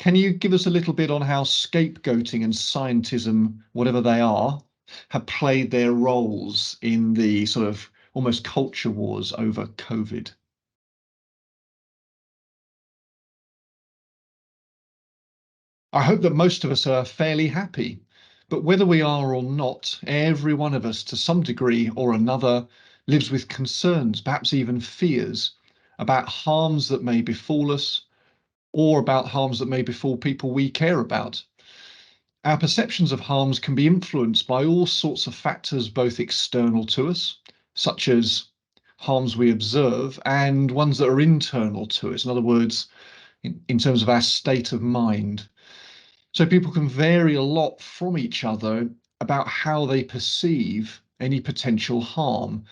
Can you give us a little bit on how scapegoating and scientism, whatever they are, have played their roles in the sort of almost culture wars over COVID? I hope that most of us are fairly happy, but whether we are or not, every one of us to some degree or another lives with concerns, perhaps even fears, about harms that may befall us or about harms that may befall people we care about. Our perceptions of harms can be influenced by all sorts of factors, both external to us, such as harms we observe, and ones that are internal to us. In other words, in terms of our state of mind. So people can vary a lot from each other about how they perceive any potential harm.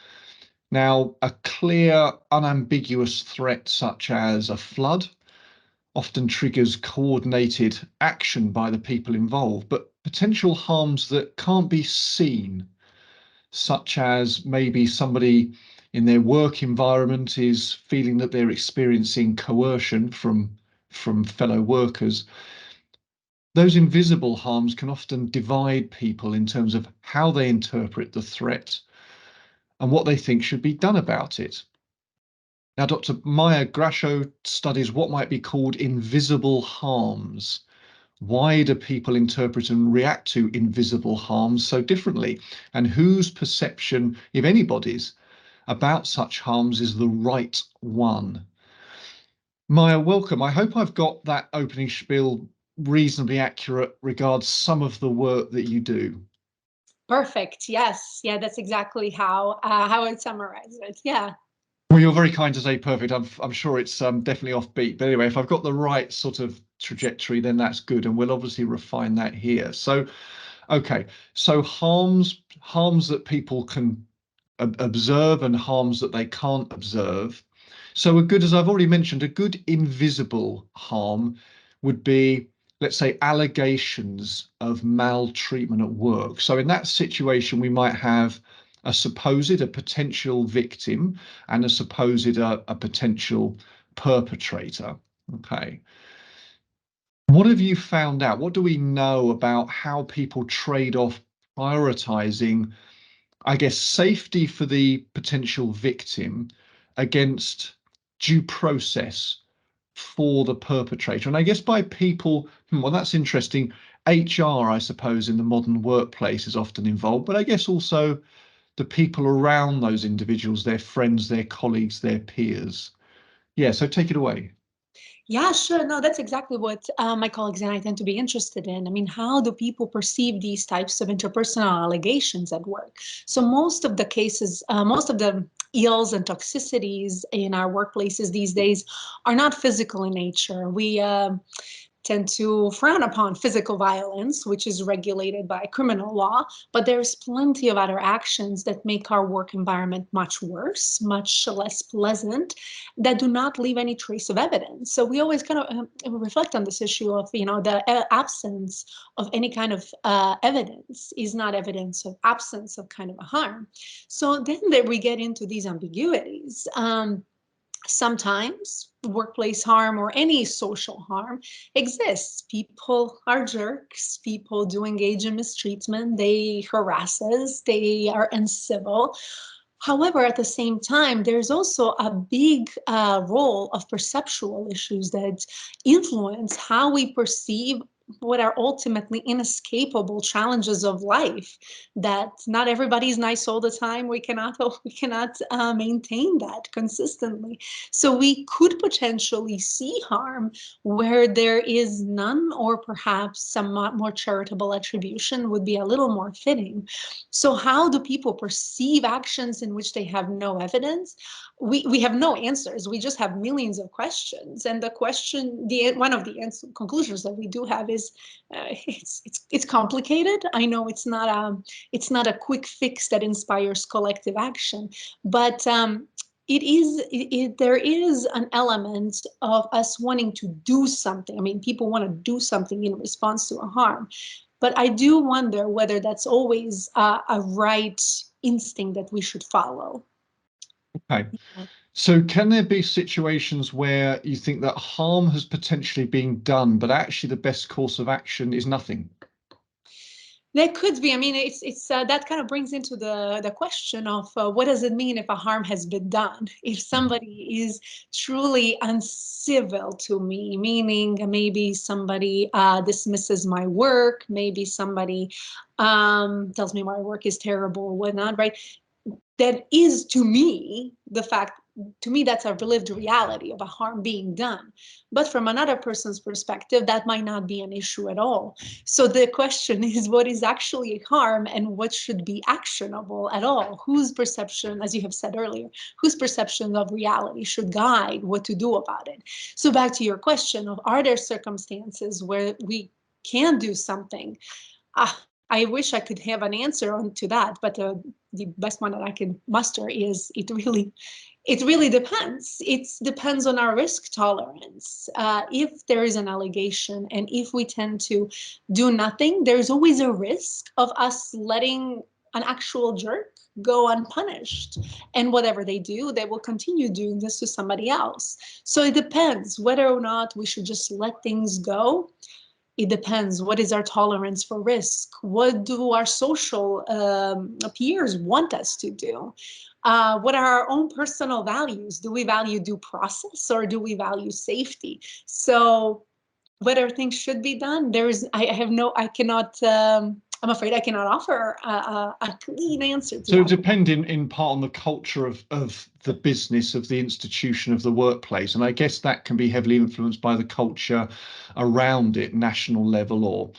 Now, a clear, unambiguous threat such as a flood often triggers coordinated action by the people involved, but potential harms that can't be seen, such as maybe somebody in their work environment is feeling that they're experiencing coercion from fellow workers. Those invisible harms can often divide people in terms of how they interpret the threat and what they think should be done about it. Now, Dr. Maja Graso studies what might be called invisible harms. Why do people interpret and react to invisible harms so differently? And whose perception, if anybody's, about such harms is the right one? Maja, welcome. I hope I've got that opening spiel reasonably accurate regards some of the work that you do. Perfect. Yes. Yeah, that's exactly how I'd summarize it. Yeah. Well, you're very kind to say perfect. I'm sure it's definitely offbeat. But anyway, if I've got the right sort of trajectory, then that's good. And we'll obviously refine that here. So, okay. So harms that people can observe and harms that they can't observe. So a good, as I've already mentioned, a good invisible harm would be, let's say, allegations of maltreatment at work. So in that situation, we might have a potential victim and a potential perpetrator. Okay. What have you found out? What do we know about how people trade off prioritizing, I guess, safety for the potential victim against due process for the perpetrator? And I guess by people, well, that's interesting. HR, I suppose, in the modern workplace is often involved, but I guess also the people around those individuals, their friends, their colleagues, their peers. Yeah, so take it away. Yeah, sure. No, that's exactly what my colleagues and I tend to be interested in. I mean, how do people perceive these types of interpersonal allegations at work? So most of the cases, most of the ills and toxicities in our workplaces these days are not physical in nature. We tend to frown upon physical violence, which is regulated by criminal law, but there's plenty of other actions that make our work environment much worse, much less pleasant, that do not leave any trace of evidence. So we always kind of reflect on this issue of, the absence of any kind of evidence is not evidence of absence of kind of a harm. So then there we get into these ambiguities. Sometimes workplace harm or any social harm exists. People are jerks. People do engage in mistreatment. They harass us. They are uncivil. However, at the same time, there's also a big role of perceptual issues that influence how we perceive what are ultimately inescapable challenges of life, that not everybody's nice all the time. We cannot maintain that consistently. So we could potentially see harm where there is none, or perhaps some more charitable attribution would be a little more fitting. So how do people perceive actions in which they have no evidence? We have no answers. We just have millions of questions. And one of the conclusions that we do have is it's complicated. I know it's not a quick fix that inspires collective action, but there is an element of us wanting to do something. I mean, people want to do something in response to a harm, but I do wonder whether that's always a right instinct that we should follow. Okay. So can there be situations where you think that harm has potentially been done, but actually the best course of action is nothing? There could be. I mean, it's that kind of brings into the question of what does it mean if a harm has been done? If somebody is truly uncivil to me, meaning maybe somebody dismisses my work, maybe somebody tells me my work is terrible or whatnot, right? That is to me the fact, to me that's a lived reality of a harm being done, but from another person's perspective that might not be an issue at all. So the question is, what is actually harm and what should be actionable at all? Whose perception, as you have said earlier, whose perception of reality should guide what to do about it? So back to your question of, are there circumstances where we can do something? I wish I could have an answer to that, but the best one that I can muster is it really depends. It depends on our risk tolerance. If there is an allegation and if we tend to do nothing, there's always a risk of us letting an actual jerk go unpunished. And whatever they do, they will continue doing this to somebody else. So it depends whether or not we should just let things go. It depends. What is our tolerance for risk? What do our social peers want us to do? What are our own personal values? Do we value due process or do we value safety? So whether things should be done, I have no, I cannot, I'm afraid I cannot offer a clean answer to So that. depending in part on the culture of the business, of the institution, of the workplace. And I guess that can be heavily influenced by the culture around it, national level or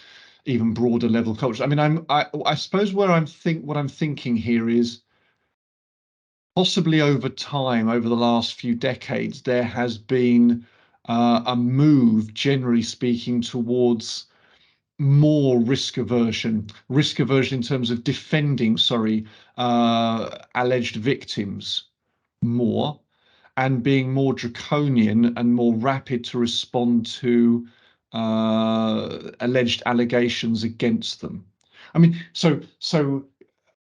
even broader level culture. I mean, I suppose what I'm thinking here is possibly over time, over the last few decades, there has been a move, generally speaking, towards more risk aversion in terms of defending, sorry, alleged victims more, and being more draconian and more rapid to respond to alleged allegations against them. I mean, so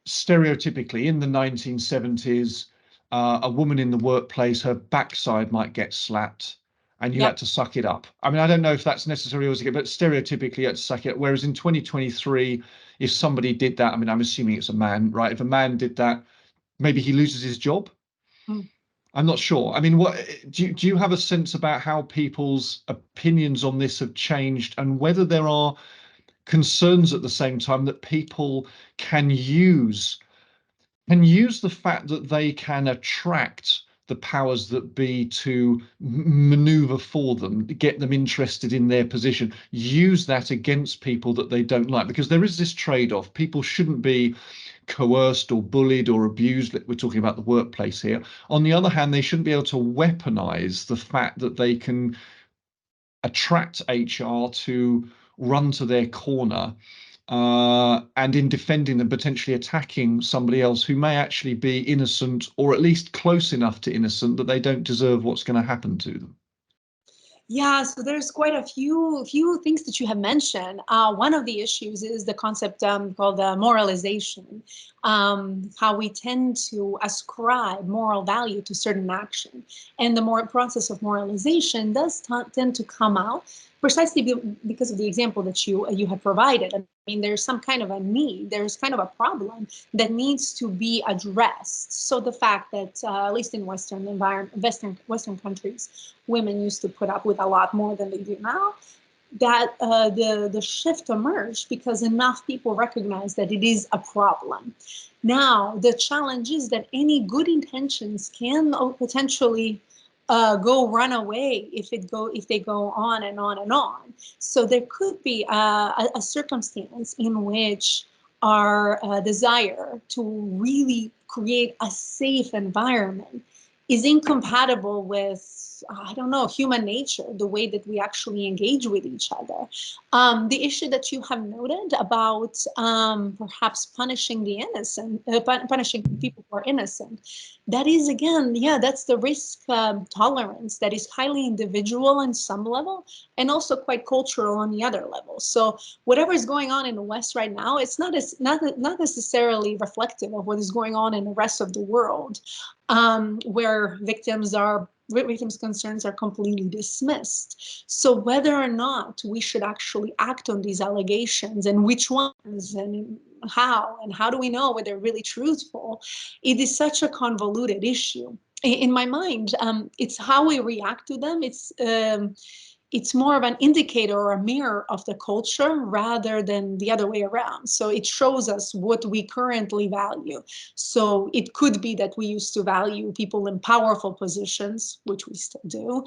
stereotypically in the 1970s, a woman in the workplace, her backside might get slapped and you Yep. had to suck it up. I mean, I don't know if that's necessarily always, but stereotypically you had to suck it up. Whereas in 2023, if somebody did that, I mean, I'm assuming it's a man, right? If a man did that, maybe he loses his job. Mm. I'm not sure. I mean, what do you have a sense about how people's opinions on this have changed and whether there are concerns at the same time that people can use the fact that they can attract the powers that be to maneuver for them, get them interested in their position, use that against people that they don't like, because there is this trade-off. People shouldn't be coerced or bullied or abused. We're talking about the workplace here. On the other hand, they shouldn't be able to weaponize the fact that they can attract HR to run to their corner, and in defending them, potentially attacking somebody else who may actually be innocent or at least close enough to innocent that they don't deserve what's going to happen to them. Yeah, so there's quite a few things that you have mentioned. One of the issues is the concept called moralization, how we tend to ascribe moral value to certain action, and the more process of moralization does tend to come out precisely because of the example that you have provided. I mean, there's some kind of a need, there's kind of a problem that needs to be addressed. So the fact that at least in Western environment, Western countries, women used to put up with a lot more than they do now, that the shift emerged because enough people recognize that it is a problem. Now the challenge is that any good intentions can potentially go run away if they go on and on and on. So there could be a circumstance in which our desire to really create a safe environment is incompatible with, I don't know, human nature, the way that we actually engage with each other. The issue that you have noted about perhaps punishing the innocent, punishing people who are innocent, that is, again, yeah, that's the risk tolerance that is highly individual on some level and also quite cultural on the other level. So whatever is going on in the West right now, it's not necessarily reflective of what is going on in the rest of the world. where victims' concerns are completely dismissed. So whether or not we should actually act on these allegations, and which ones, and how do we know whether they're really truthful, it is such a convoluted issue. In my mind, it's how we react to them. It's more of an indicator or a mirror of the culture rather than the other way around. So it shows us what we currently value. So it could be that we used to value people in powerful positions, which we still do.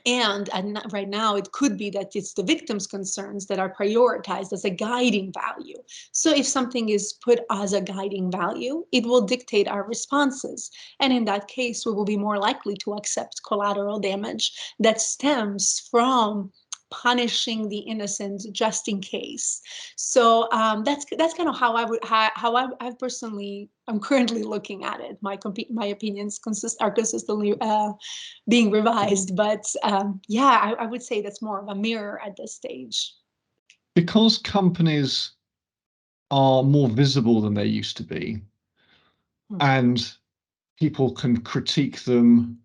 And right now, it could be that it's the victim's concerns that are prioritized as a guiding value. So if something is put as a guiding value, it will dictate our responses. And in that case, we will be more likely to accept collateral damage that stems from punishing the innocent just in case. So that's kind of how I personally I'm currently looking at it. My opinions are consistently being revised, but yeah, I would say that's more of a mirror at this stage. Because companies are more visible than they used to be, and people can critique them,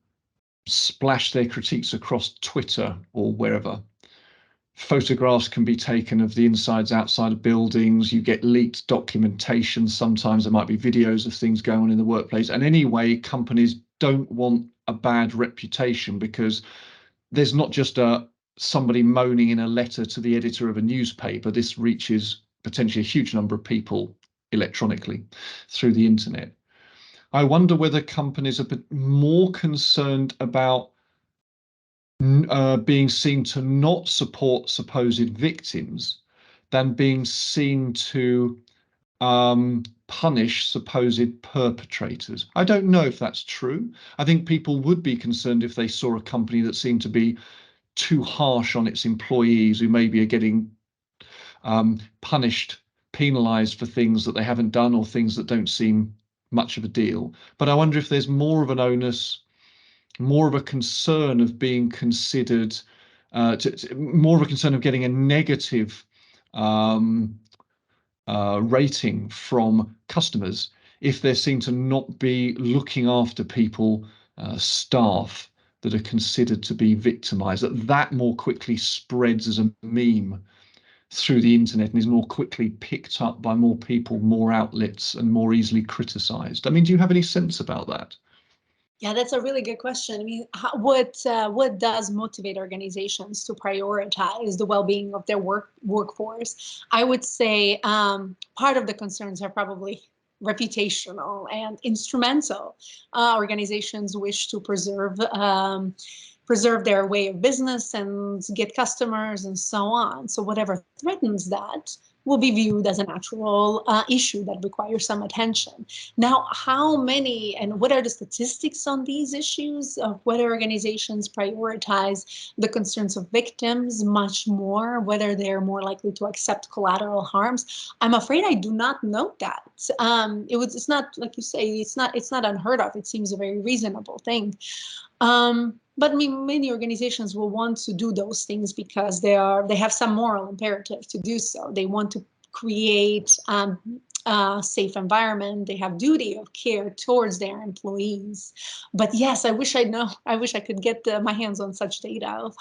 splash their critiques across Twitter or wherever. Photographs can be taken of the insides, outside of buildings. You get leaked documentation. Sometimes there might be videos of things going on in the workplace. And anyway, companies don't want a bad reputation, because there's not just somebody moaning in a letter to the editor of a newspaper. This reaches potentially a huge number of people electronically through the internet. I wonder whether companies are more concerned about being seen to not support supposed victims than being seen to punish supposed perpetrators. I don't know if that's true. I think people would be concerned if they saw a company that seemed to be too harsh on its employees, who maybe are getting punished, penalized for things that they haven't done or things that don't seem much of a deal. But I wonder if there's more of an onus, more of a concern of being considered, more of a concern of getting a negative rating from customers if they're seen to not be looking after people, staff that are considered to be victimized, that more quickly spreads as a meme through the internet and is more quickly picked up by more people, more outlets, and more easily criticized. I mean, do you have any sense about that? Yeah, that's a really good question. I mean, what does motivate organizations to prioritize the well-being of their workforce? I would say part of the concerns are probably reputational and instrumental. Organizations wish to preserve their way of business and get customers and so on. So whatever threatens that will be viewed as a natural issue that requires some attention. Now, how many and what are the statistics on these issues of whether organizations prioritize the concerns of victims much more, whether they're more likely to accept collateral harms? I'm afraid I do not know that. It's not, like you say, it's not unheard of. It seems a very reasonable thing. But many organizations will want to do those things because they have some moral imperative to do so. They want to create a safe environment. They have duty of care towards their employees. But yes, I wish I could get my hands on such data of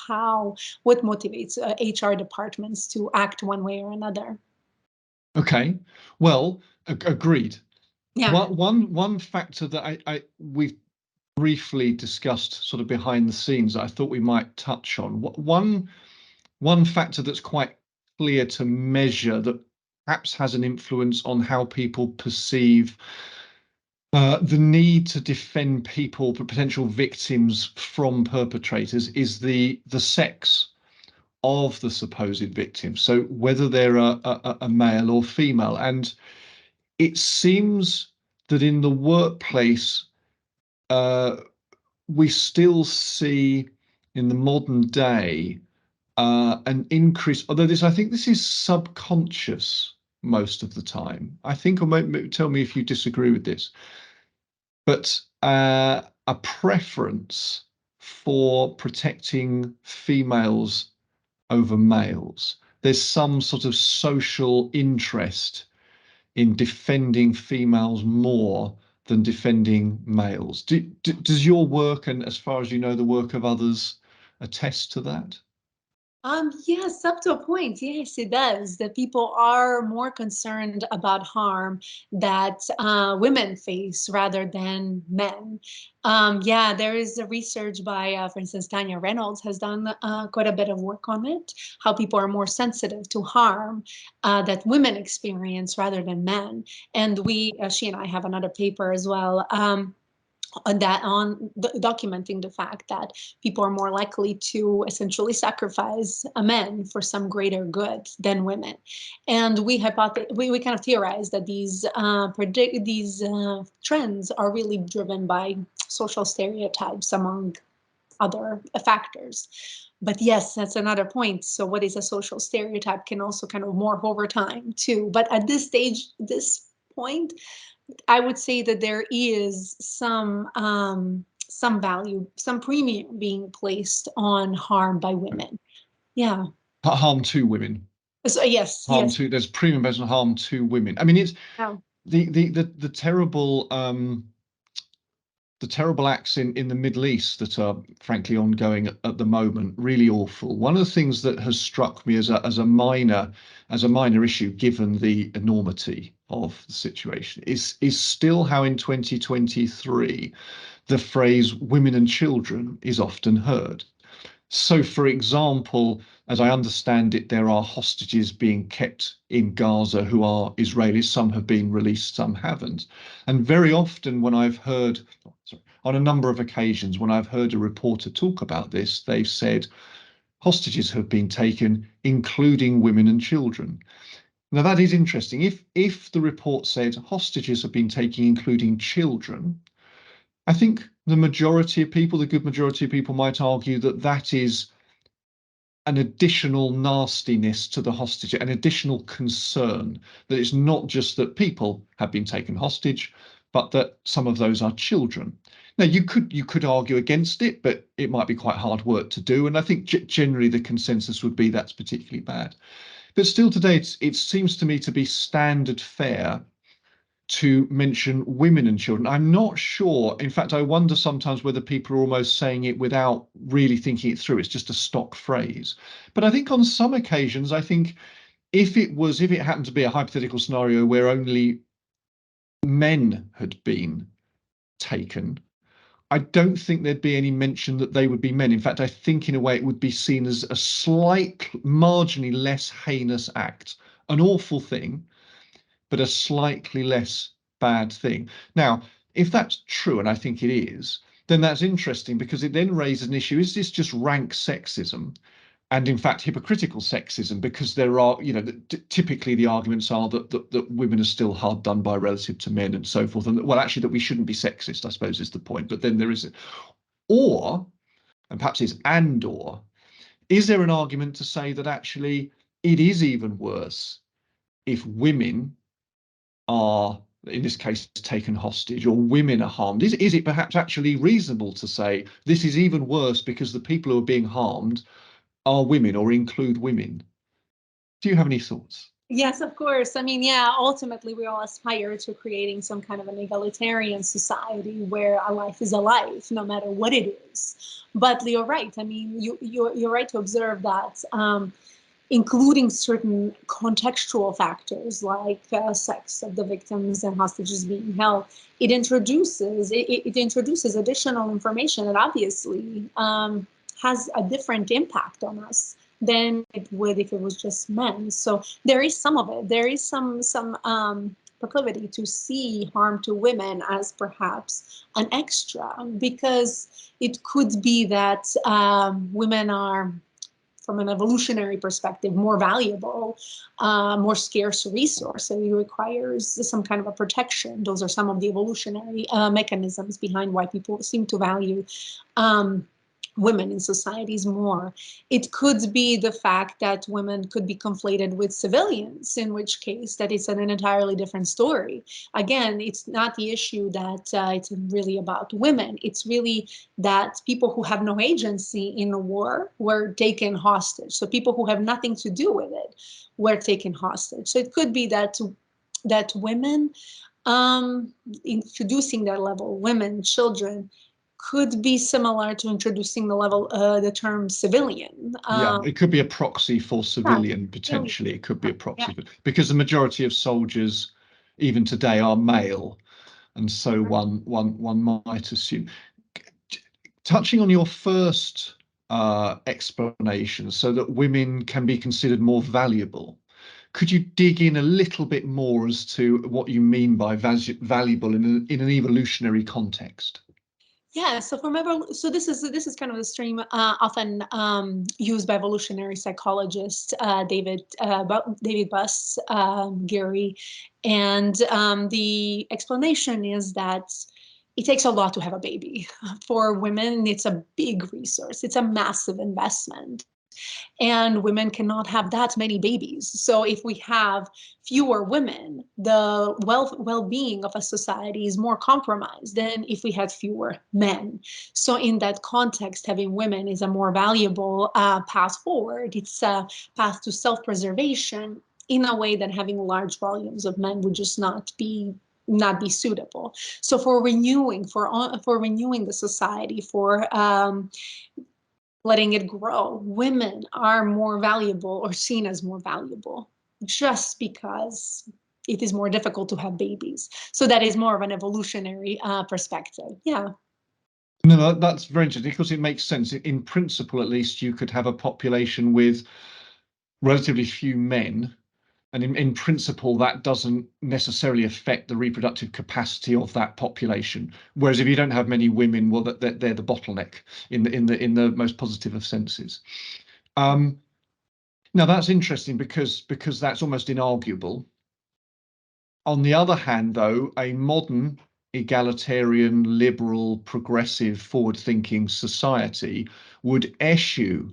what motivates HR departments to act one way or another. Okay, well, agreed. Yeah. One factor that we've briefly discussed sort of behind the scenes that I thought we might touch on. One factor that's quite clear to measure that perhaps has an influence on how people perceive the need to defend people, potential victims, from perpetrators is the sex of the supposed victim. So whether they're a male or female. And it seems that in the workplace, we still see in the modern day an increase, although I think this is subconscious most of the time. I think, or maybe tell me if you disagree with this, but a preference for protecting females over males. There's some sort of social interest in defending females more than defending males. Does your work, and as far as you know, the work of others, attest to that? Yes, up to a point. Yes, it does. That people are more concerned about harm that women face rather than men. Yeah, there is a research by, for instance, Tanya Reynolds has done quite a bit of work on it, how people are more sensitive to harm that women experience rather than men. And she and I have another paper as well. Documenting the fact that people are more likely to essentially sacrifice a man for some greater good than women, and we kind of theorize that these trends are really driven by social stereotypes among other factors. But yes, that's another point. So what is a social stereotype can also kind of morph over time too. But at this stage, this point, I would say that there is some value, some premium being placed on harm by women. Yeah. Harm to women. So yes, Harm yes. to There's premium based on harm to women. I mean, it's Yeah. the terrible acts in the Middle East that are frankly ongoing at the moment, really awful. One of the things that has struck me as a minor issue, given the enormity of the situation, is still how in 2023 the phrase women and children is often heard. So, for example, as I understand it, there are hostages being kept in Gaza who are Israelis. Some have been released, some haven't. And very often, on a number of occasions, when I've heard a reporter talk about this, they've said hostages have been taken, including women and children. Now, that is interesting. If the report said hostages have been taken, including children, I think the majority of people, the good majority of people, might argue that that is an additional nastiness to the hostage, an additional concern, that it's not just that people have been taken hostage, but that some of those are children. Now, you could argue against it, but it might be quite hard work to do. And I think generally the consensus would be that's particularly bad. But still today, it seems to me to be standard fare to mention women and children. I'm not sure. In fact, I wonder sometimes whether people are almost saying it without really thinking it through. It's just a stock phrase. But I think on some occasions, I think if it happened to be a hypothetical scenario where only men had been taken, I don't think there'd be any mention that they would be men. In fact, I think in a way it would be seen as a slight, marginally less heinous act, an awful thing, but a slightly less bad thing. Now, if that's true, and I think it is, then that's interesting because it then raises an issue. Is this just rank sexism? And in fact, hypocritical sexism, because there are, typically the arguments are that women are still hard done by relative to men and so forth. And well, actually, that we shouldn't be sexist, I suppose, is the point. But then there is, or, and perhaps it's or, is there an argument to say that actually it is even worse if women are, in this case, taken hostage, or women are harmed? Is it perhaps actually reasonable to say this is even worse because the people who are being harmed are women or include women? Do you have any thoughts? Yes, of course. I mean, yeah, ultimately we all aspire to creating some kind of an egalitarian society where a life is a life, no matter what it is. But you're right. I mean, you're right to observe that including certain contextual factors like sex of the victims and hostages being held, it introduces additional information that obviously has a different impact on us than it would if it was just men. So there is some of it. There is some proclivity to see harm to women as perhaps an extra, because it could be that women are, from an evolutionary perspective, more valuable, more scarce resource. So it requires some kind of a protection. Those are some of the evolutionary mechanisms behind why people seem to value women in societies more. It could be the fact that women could be conflated with civilians, in which case that is an entirely different story. Again, it's not the issue that it's really about women. It's really that people who have no agency in a war were taken hostage. So people who have nothing to do with it were taken hostage. So it could be that women Introducing that level, women, children, could be similar to introducing the term civilian. Yeah, it could be a proxy for Yeah, civilian, potentially. It could be a yeah, proxy, because the majority of soldiers, even today, are male. And so one might assume. Touching on your first explanation, so that women can be considered more valuable, could you dig in a little bit more as to what you mean by valuable in an evolutionary context? yeah. So this is kind of the stream often used by evolutionary psychologists, David Buss, Gary, and the explanation is that it takes a lot to have a baby. For women, it's a big resource. It's a massive investment. And women cannot have that many babies. So if we have fewer women, the well-being of a society is more compromised than if we had fewer men. So in that context, having women is a more valuable path forward. It's a path to self-preservation in a way that having large volumes of men would just not be suitable. So for renewing the society, for letting it grow, women are more valuable or seen as more valuable just because it is more difficult to have babies. So that is more of an evolutionary perspective. Yeah. No, that's very interesting, because it makes sense. In principle, at least, you could have a population with relatively few men. And in principle, that doesn't necessarily affect the reproductive capacity of that population. Whereas if you don't have many women, well, they're the bottleneck in the most positive of senses. Now that's interesting, because that's almost inarguable. On the other hand, though, a modern egalitarian, liberal, progressive, forward-thinking society would eschew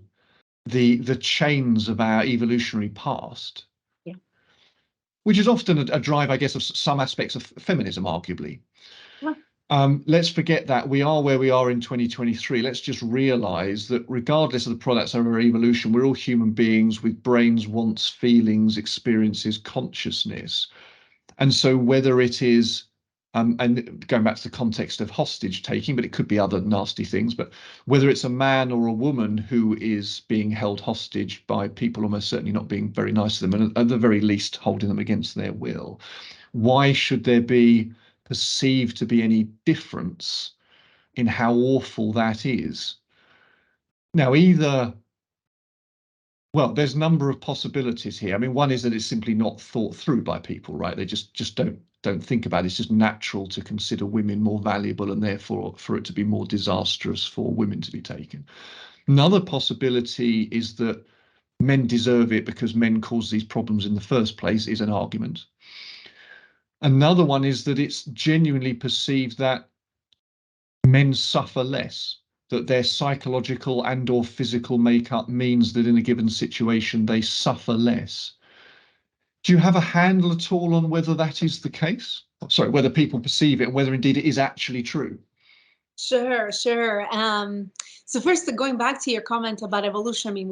the chains of our evolutionary past, Yeah. which is often a drive, I guess, of some aspects of feminism, arguably. Yeah. Let's forget that we are where we are in 2023. Let's just realize that regardless of the products of our evolution, we're all human beings with brains, wants, feelings, experiences, consciousness. And so whether it is, and going back to the context of hostage taking, but it could be other nasty things, but whether it's a man or a woman who is being held hostage by people almost certainly not being very nice to them, and at the very least holding them against their will, why should there be perceived to be any difference in how awful that is? Now, well, there's a number of possibilities here. I mean, one is that it's simply not thought through by people, right? They just don't think about it. It's just natural to consider women more valuable, and therefore for it to be more disastrous for women to be taken. Another possibility is that men deserve it because men cause these problems in the first place, is an argument. Another one is that it's genuinely perceived that men suffer less, that their psychological and or physical makeup means that in a given situation they suffer less. Do you have a handle at all on whether that is the case? Sorry, whether people perceive it, and whether indeed it is actually true? Sure, sure. So first, going back to your comment about evolution, I mean,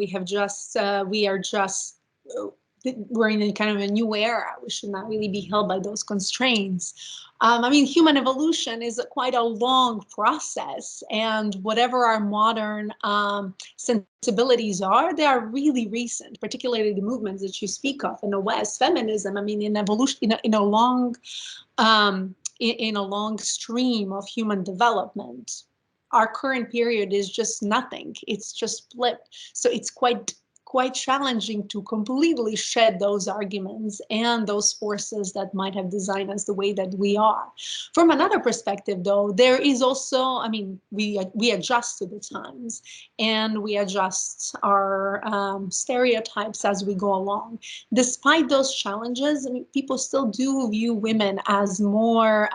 we're in a kind of a new era. We should not really be held by those constraints. I mean, human evolution is quite a long process, and whatever our modern sensibilities are, they are really recent, particularly the movements that you speak of in the West, feminism. I mean, in evolution, in a long stream of human development, our current period is just nothing. It's just flipped. So it's quite challenging to completely shed those arguments and those forces that might have designed us the way that we are. From another perspective, though, there is also, I mean, we adjust to the times, and we adjust our stereotypes as we go along. Despite those challenges, I mean, people still do view women as more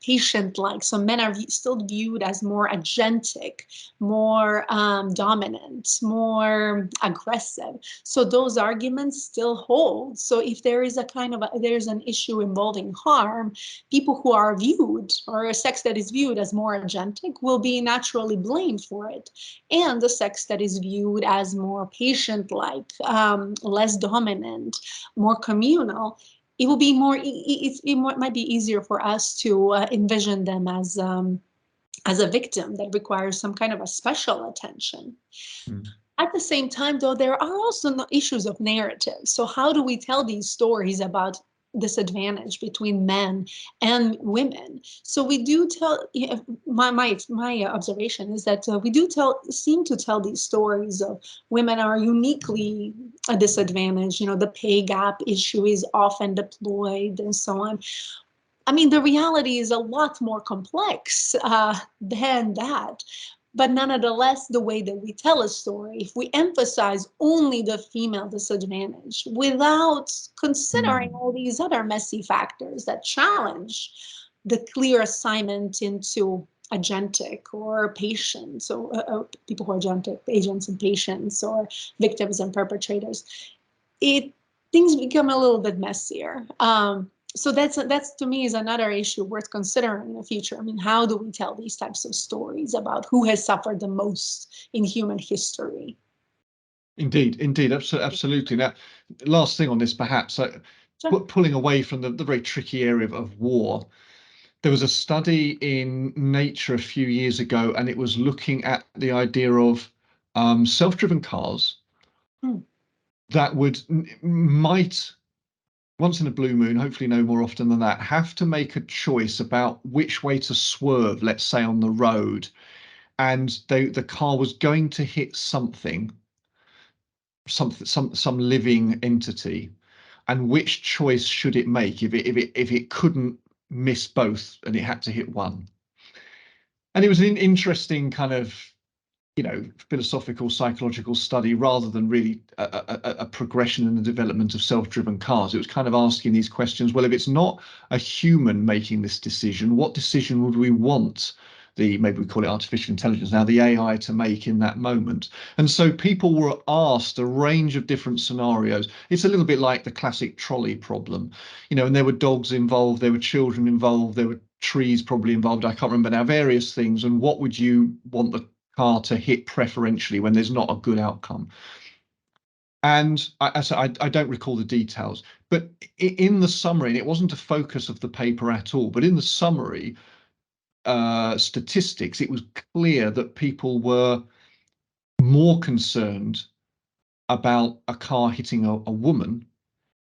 patient-like. So men are still viewed as more agentic, more dominant, more aggressive. So those arguments still hold. So if there is there's an issue involving harm, people who are viewed, or a sex that is viewed as more agentic, will be naturally blamed for it. And the sex that is viewed as more patient-like, less dominant, more communal, it will be more, might be easier for us to envision them as a victim that requires some kind of a special attention. Mm. At the same time, though, there are also issues of narrative. So how do we tell these stories about disadvantage between men and women? So we do tell, my observation is that we do seem to tell these stories of women are uniquely a disadvantage. You know, the pay gap issue is often deployed and so on. I mean, the reality is a lot more complex than that. But nonetheless, the way that we tell a story, if we emphasize only the female disadvantage without considering Mm. all these other messy factors that challenge the clear assignment into agentic or patients, or people who are agentic, agents and patients, or victims and perpetrators, it things become a little bit messier. So that's to me is another issue worth considering in the future. I mean, how do we tell these types of stories about who has suffered the most in human history? Indeed, indeed, absolutely. Now, last thing on this, perhaps, Sure. pulling away from the very tricky area of war, there was a study in Nature a few years ago, and it was looking at the idea of self-driven cars Hmm. that might, once in a blue moon, hopefully no more often than that, have to make a choice about which way to swerve, let's say on the road, and the car was going to hit some living entity, and which choice should it make if it couldn't miss both and it had to hit one. And it was an interesting kind of, philosophical, psychological study rather than really a progression in the development of self-driven cars. It was kind of asking these questions. Well, if it's not a human making this decision, what decision would we want maybe we call it artificial intelligence now, the AI to make in that moment? And so people were asked a range of different scenarios. It's a little bit like the classic trolley problem, and there were dogs involved, there were children involved, there were trees probably involved. I can't remember now, various things. And what would you want the car to hit preferentially when there's not a good outcome? And I don't recall the details, but in the summary, and it wasn't a focus of the paper at all, but in the summary statistics, it was clear that people were more concerned about a car hitting a woman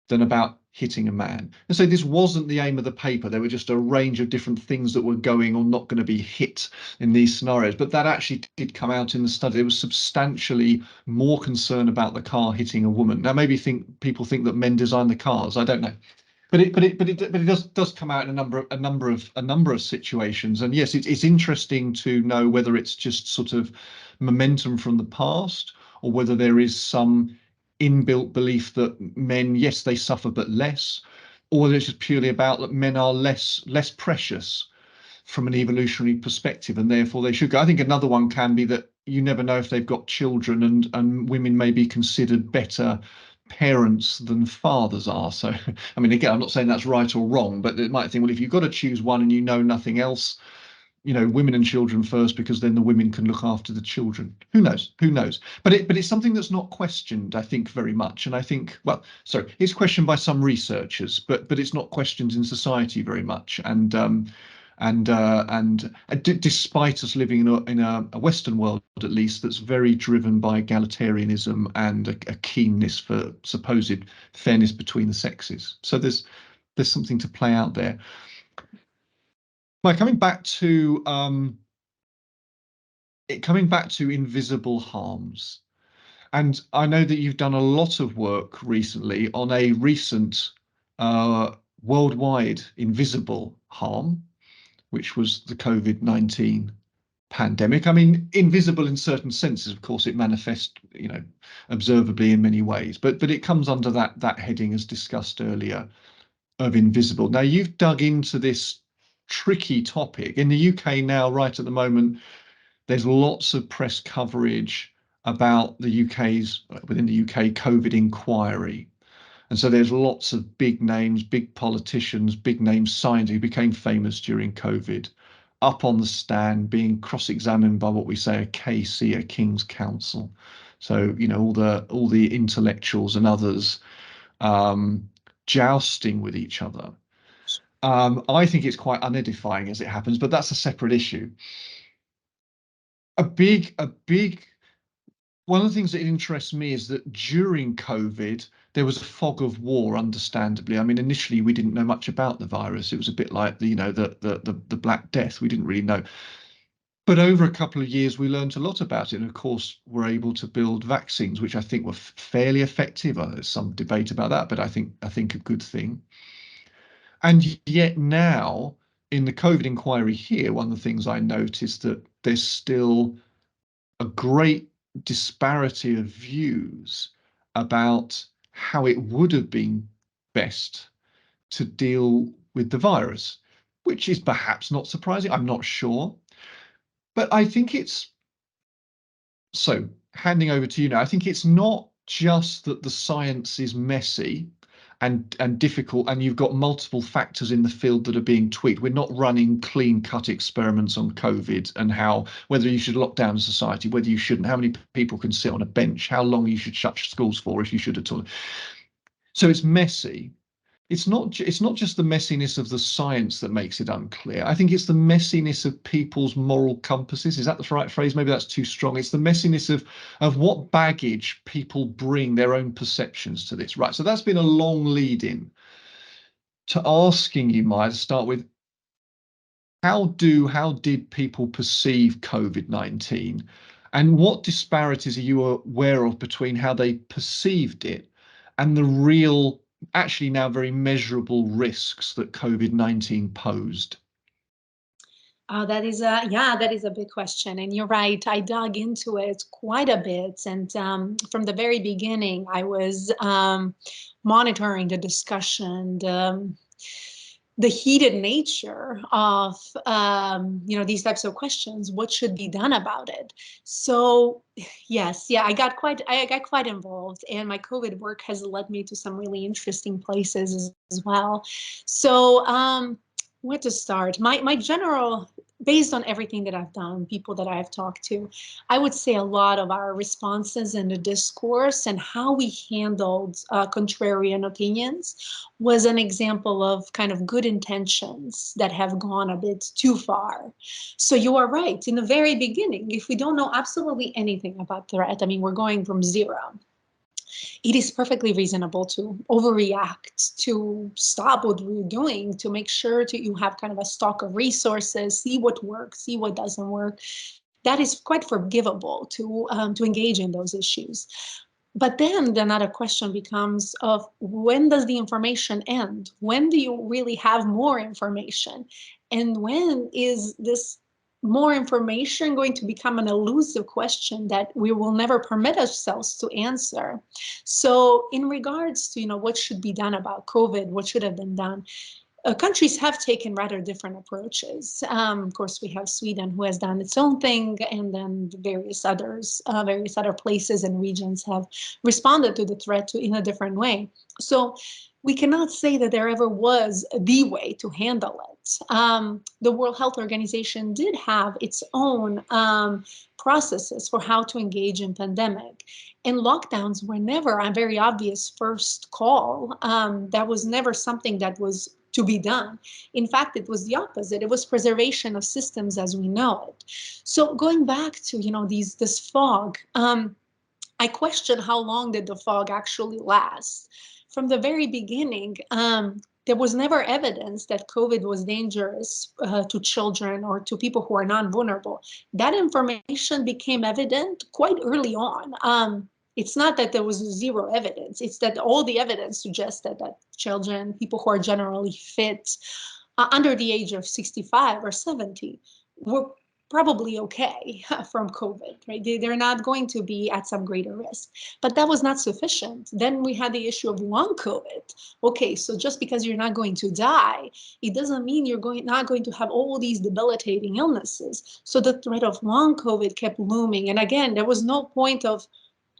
than about hitting a man. And so this wasn't the aim of the paper. There were just a range of different things that were going or not going to be hit in these scenarios. But that actually did come out in the study. There was substantially more concern about the car hitting a woman. Now, maybe people think that men design the cars. I don't know. But it does come out in a number of situations. And yes, it's interesting to know whether it's just sort of momentum from the past, or whether there is some inbuilt belief that men, yes, they suffer but less, or whether it's just purely about that men are less precious from an evolutionary perspective, and therefore they should go. I think another one can be that you never know if they've got children, and women may be considered better parents than fathers are. So, I mean, again, I'm not saying that's right or wrong, but it might think, well, if you've got to choose one and you know nothing else, women and children first, because then the women can look after the children. Who knows? Who knows? But it's something that's not questioned, I think, very much. And I think, well, sorry, it's questioned by some researchers, but it's not questioned in society very much. And despite us living in a Western world, at least, that's very driven by egalitarianism and a keenness for supposed fairness between the sexes. So there's something to play out there. By coming back to invisible harms, and I know that you've done a lot of work recently on a recent worldwide invisible harm, which was the COVID-19 pandemic. I mean, invisible in certain senses, of course, it manifests, observably in many ways, but it comes under that heading, as discussed earlier, of invisible. Now, you've dug into this tricky topic. In the UK now, right at the moment, there's lots of press coverage about within the UK, COVID inquiry. And so there's lots of big names, big politicians, big name scientists who became famous during COVID, up on the stand being cross-examined by what we say a KC, a King's Counsel. So, all the intellectuals and others, jousting with each other. I think it's quite unedifying as it happens, but that's a separate issue. A big one of the things that interests me is that during COVID, there was a fog of war, understandably. I mean, initially we didn't know much about the virus. It was a bit like the Black Death. We didn't really know. But over a couple of years, we learned a lot about it. And of course, we're able to build vaccines, which I think were fairly effective. There's some debate about that, but I think a good thing. And yet now, in the COVID inquiry here, one of the things I noticed that there's still a great disparity of views about how it would have been best to deal with the virus, which is perhaps not surprising. I'm not sure. But I think it's so handing over to you now. I think it's not just that the science is messy and difficult, and you've got multiple factors in the field that are being tweaked. We're not running clean-cut experiments on COVID and how whether you should lock down society, whether you shouldn't, how many people can sit on a bench, how long you should shut schools for, if you should at all. So it's messy. It's not just the messiness of the science that makes it unclear. I think it's the messiness of people's moral compasses. Is that the right phrase? Maybe that's too strong. It's the messiness of what baggage people bring their own perceptions to this. Right. So that's been a long lead in to asking you, Maja, to start with, how did people perceive COVID-19, and what disparities are you aware of between how they perceived it and the real, actually now very measurable risks that COVID-19 posed? That is a big question, and you're right. I dug into it quite a bit, and from the very beginning, I was monitoring the discussion, the heated nature of these types of questions. What should be done about it? So yes, I got quite involved, and my COVID work has led me to some really interesting places as well. So where to start? My general, based on everything that I've done, people that I've talked to, I would say a lot of our responses in the discourse and how we handled contrarian opinions was an example of kind of good intentions that have gone a bit too far. So you are right. In the very beginning, if we don't know absolutely anything about threat, I mean, we're going from zero, it is perfectly reasonable to overreact, to stop what we're doing, to make sure that you have kind of a stock of resources, see what works, see what doesn't work. That is quite forgivable to engage in those issues. But then another question becomes of when does the information end? When do you really have more information? And when is this more information going to become an elusive question that we will never permit ourselves to answer? So in regards to, what should be done about COVID, what should have been done, countries have taken rather different approaches. Of course, we have Sweden, who has done its own thing, and then various other places and regions have responded to the threat in a different way. So we cannot say that there ever was the way to handle it. The World Health Organization did have its own processes for how to engage in pandemic. And lockdowns were never a very obvious first call. That was never something that was to be done. In fact, it was the opposite. It was preservation of systems as we know it. So going back to, this fog, I question how long did the fog actually last? From the very beginning, there was never evidence that COVID was dangerous to children or to people who are non-vulnerable. That information became evident quite early on. It's not that there was zero evidence. It's that all the evidence suggested that children, people who are generally fit, under the age of 65 or 70, were probably okay from COVID, right? They're not going to be at some greater risk. But that was not sufficient. Then we had the issue of long COVID. Okay, so just because you're not going to die, it doesn't mean you're not going to have all these debilitating illnesses. So the threat of long COVID kept looming. And again, there was no point of,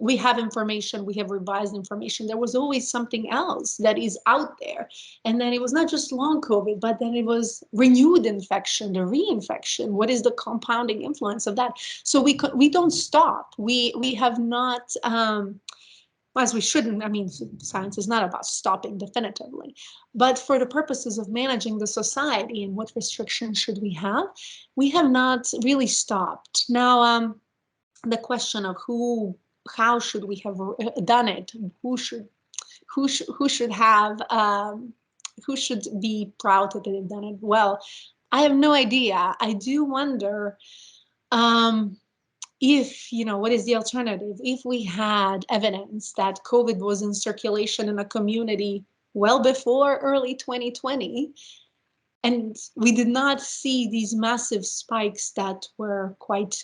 we have information, we have revised information. There was always something else that is out there. And then it was not just long COVID, but then it was renewed infection, the reinfection. What is the compounding influence of that? So we don't stop. We have not as we shouldn't. I mean, science is not about stopping definitively, but for the purposes of managing the society and what restrictions should we have not really stopped. Now, the question of how should we have done it? Who should have, who should be proud that they've done it well? I have no idea. I do wonder, if, what is the alternative? If we had evidence that COVID was in circulation in a community well before early 2020, and we did not see these massive spikes that were quite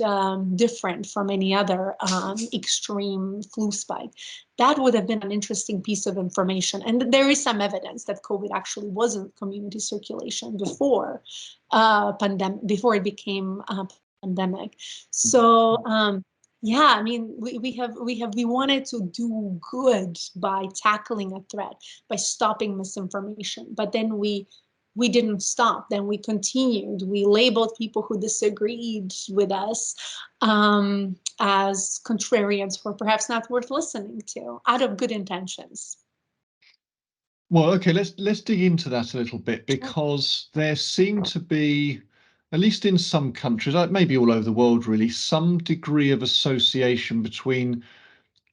different from any other extreme flu spike, that would have been an interesting piece of information. And there is some evidence that COVID actually was in community circulation before before it became a pandemic. So yeah, I mean, we wanted to do good by tackling a threat, by stopping misinformation, but then we didn't stop. Then we continued. We labeled people who disagreed with us as contrarians, or perhaps not worth listening to, out of good intentions. Well, okay, let's dig into that a little bit, because there seem to be, at least in some countries, maybe all over the world really, some degree of association between,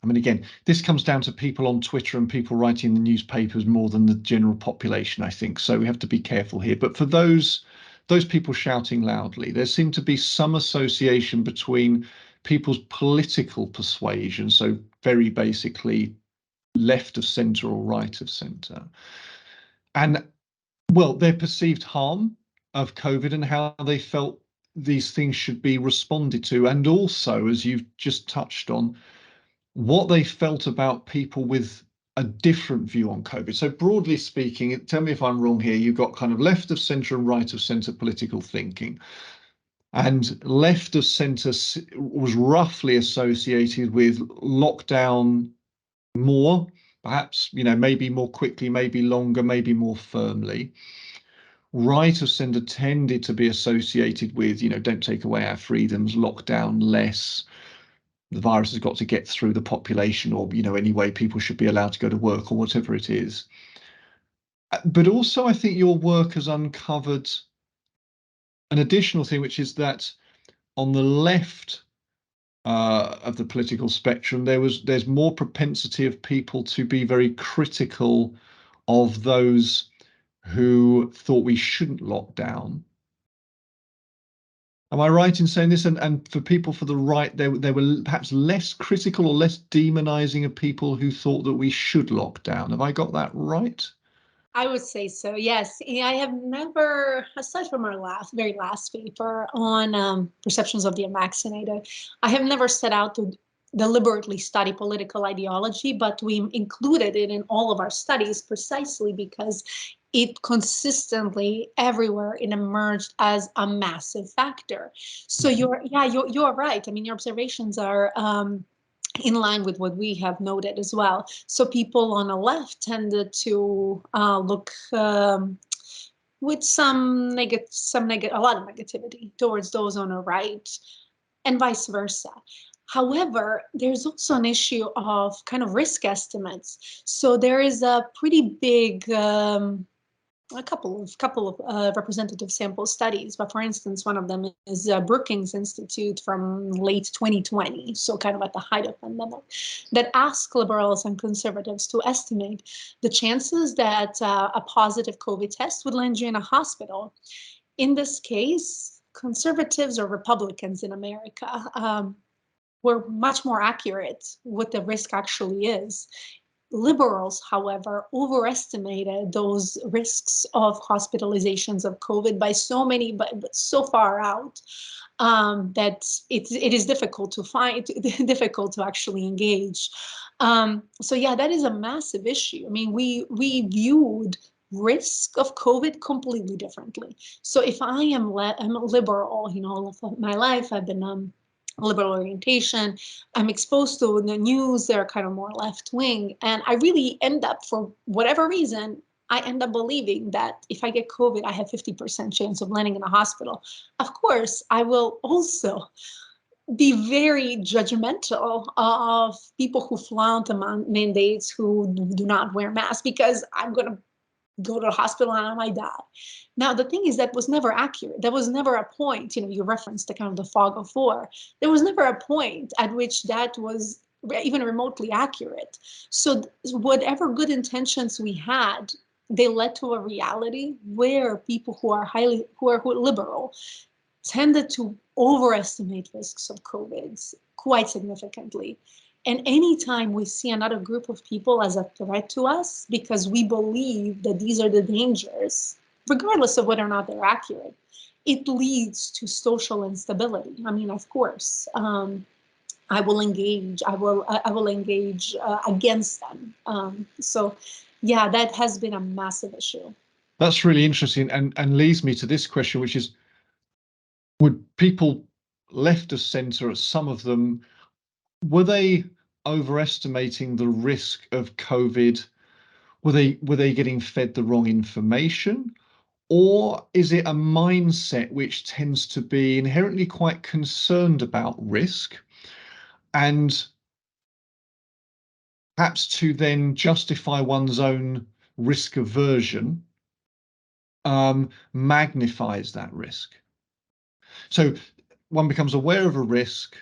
I mean, again, this comes down to people on Twitter and people writing in the newspapers more than the general population, I think. So we have to be careful here. But for those people shouting loudly, there seemed to be some association between people's political persuasion. So very basically left of centre or right of centre, and, well, their perceived harm of COVID and how they felt these things should be responded to. And also, as you've just touched on, what they felt about people with a different view on COVID. So broadly speaking, tell me if I'm wrong here, you've got kind of left of centre and right of centre political thinking. And left of centre was roughly associated with lockdown more, perhaps, maybe more quickly, maybe longer, maybe more firmly. Right of centre tended to be associated with, don't take away our freedoms, lockdown less, the virus has got to get through the population, or anyway, people should be allowed to go to work, or whatever it is. But also, I think your work has uncovered an additional thing, which is that on the left of the political spectrum, there's more propensity of people to be very critical of those who thought we shouldn't lock down. Am I right in saying this? And for people for the right, they were perhaps less critical or less demonizing of people who thought that we should lock down. Have I got that right? I would say so, yes. I have never, aside from our very last paper on perceptions of the unvaccinated, I have never set out to deliberately study political ideology, but we included it in all of our studies precisely because it consistently everywhere it emerged as a massive factor. So you're right. I mean, your observations are in line with what we have noted as well. So people on the left tended to look with a lot of negativity towards those on the right, and vice versa. However, there's also an issue of kind of risk estimates. So there is a pretty big a couple of representative sample studies, but for instance, one of them is Brookings Institute from late 2020, so kind of at the height of pandemic, that asked liberals and conservatives to estimate the chances that a positive COVID test would land you in a hospital. In this case, conservatives or Republicans in America were much more accurate what the risk actually is. Liberals, however, overestimated those risks of hospitalizations of COVID by so far out that it is difficult to find, difficult to actually engage. So yeah, that is a massive issue. I mean, we viewed risk of COVID completely differently. So if I'm a liberal, all of my life I've been liberal orientation, I'm exposed to the news, they're kind of more left wing. And I really end up, for whatever reason, I end up believing that if I get COVID, I have 50% chance of landing in a hospital. Of course, I will also be very judgmental of people who flaunt mandates, who do not wear masks, because I'm going to go to the hospital and I might die. Now, the thing is, that was never accurate. There was never a point, you referenced the kind of the fog of war. There was never a point at which that was even remotely accurate. So whatever good intentions we had, they led to a reality where people who are liberal tended to overestimate risks of COVID quite significantly. And anytime we see another group of people as a threat to us, because we believe that these are the dangers, regardless of whether or not they're accurate, it leads to social instability. I mean, of course, I will engage. I will engage against them. So, yeah, that has been a massive issue. That's really interesting, and leads me to this question, which is: would people left of centre, some of them, were they overestimating the risk of COVID? Were they getting fed the wrong information? Or is it a mindset which tends to be inherently quite concerned about risk, and perhaps to then justify one's own risk aversion magnifies that risk? So one becomes aware of a risk,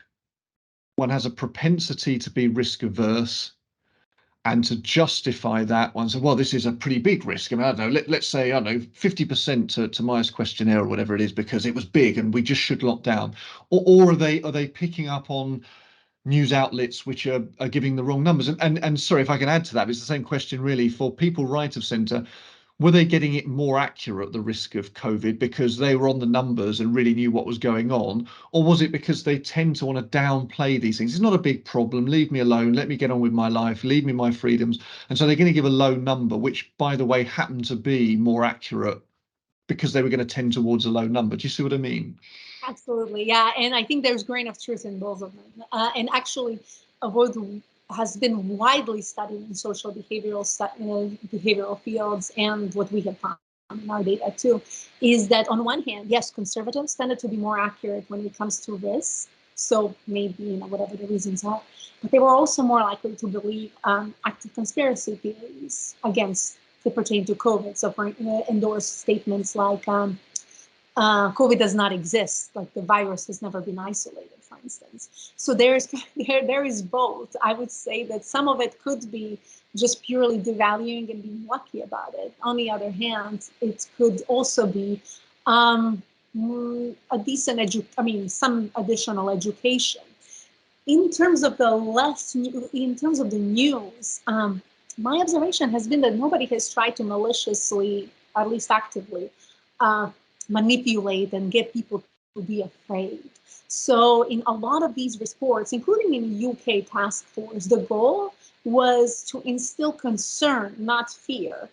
one has a propensity to be risk averse, and to justify that, one says, well, this is a pretty big risk. I mean, I don't know, let's say, I don't know, 50% to Maya's questionnaire or whatever it is, because it was big and we just should lock down. Or are they picking up on news outlets which are giving the wrong numbers? And sorry, if I can add to that, it's the same question really for people right of centre. Were they getting it more accurate, the risk of COVID, because they were on the numbers and really knew what was going on? Or was it because they tend to want to downplay these things? It's not a big problem. Leave me alone. Let me get on with my life. Leave me my freedoms. And so they're going to give a low number, which, by the way, happened to be more accurate because they were going to tend towards a low number. Do you see what I mean? Absolutely, yeah, and I think there's grain of truth in both of them. And actually, what has been widely studied in social behavioral fields, and what we have found in our data too, is that on one hand, yes, conservatives tended to be more accurate when it comes to risk. So maybe, whatever the reasons are, but they were also more likely to believe active conspiracy theories against to pertain to COVID. So for endorse statements like COVID does not exist, like the virus has never been isolated, for instance. So there is both. I would say that some of it could be just purely devaluing and being lucky about it. On the other hand, it could also be a decent some additional education. In terms of the left, in terms of the news, my observation has been that nobody has tried to maliciously, at least actively, uh, manipulate and get people to be afraid. So in a lot of these reports, including in the UK task force, the goal was to instill concern, not fear.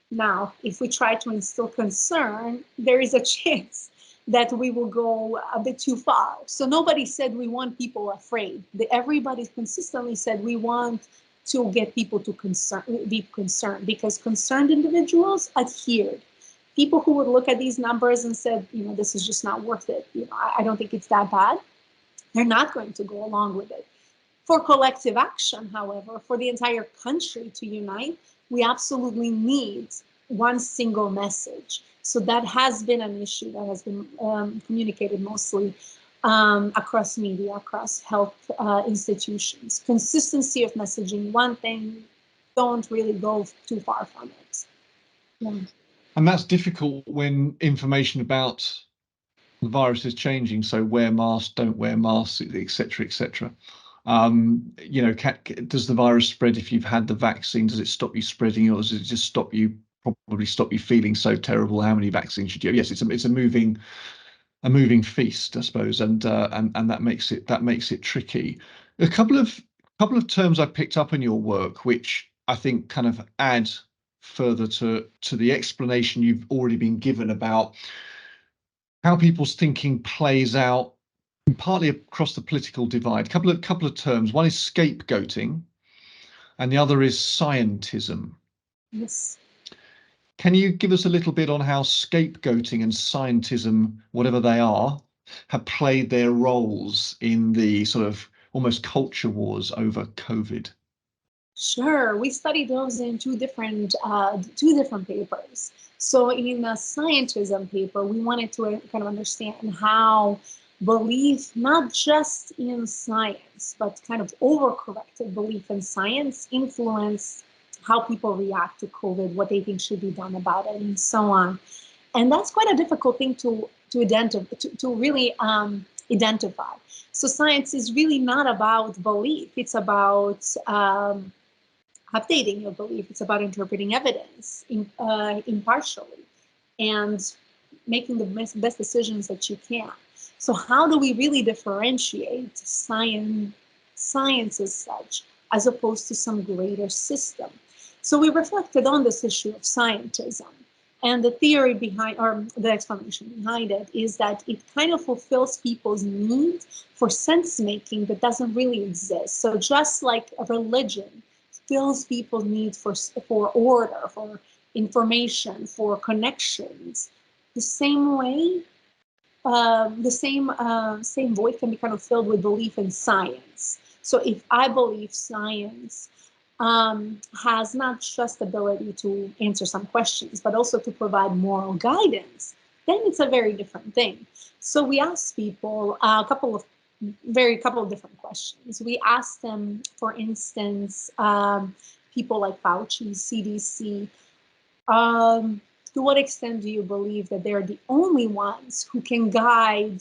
Now, if we try to instill concern, there is a chance that we will go a bit too far. So nobody said we want people afraid. Everybody consistently said we want to get people to be concerned, because concerned individuals adhered. People who would look at these numbers and said, this is just not worth it. I don't think it's that bad. They're not going to go along with it. For collective action, however, for the entire country to unite, we absolutely need one single message. So that has been an issue that has been communicated mostly across media, across health institutions. Consistency of messaging, one thing, don't really go too far from it. Yeah. And that's difficult when information about the virus is changing. So wear masks, don't wear masks, etc., etc. Does the virus spread if you've had the vaccine? Does it stop you spreading, or does it just probably stop you feeling so terrible? How many vaccines should you have? Yes, it's a moving feast, I suppose, and that makes it tricky. A couple of terms I picked up in your work, which I think kind of add further to the explanation you've already been given about how people's thinking plays out partly across the political divide. Couple of terms. One is scapegoating, and the other is scientism. Yes. Can you give us a little bit on how scapegoating and scientism, whatever they are, have played their roles in the sort of almost culture wars over COVID? Sure, we studied those in two different papers. So in the scientism paper, we wanted to kind of understand how belief, not just in science, but kind of overcorrected belief in science, influence how people react to COVID, what they think should be done about it, and so on. And that's quite a difficult thing to really identify. So science is really not about belief; it's about updating your belief. It's about interpreting evidence impartially and making the best decisions that you can. So how do we really differentiate science as such, as opposed to some greater system? So we reflected on this issue of scientism. And the theory behind, or the explanation behind it, is that it kind of fulfills people's need for sense making that doesn't really exist. So just like a religion fills people's need for order, for information, for connections, the same way, same void can be kind of filled with belief in science. So if I believe science has not just the ability to answer some questions, but also to provide moral guidance, then it's a very different thing. So we asked people a couple of different questions. We asked them, for instance, people like Fauci, CDC, to what extent do you believe that they're the only ones who can guide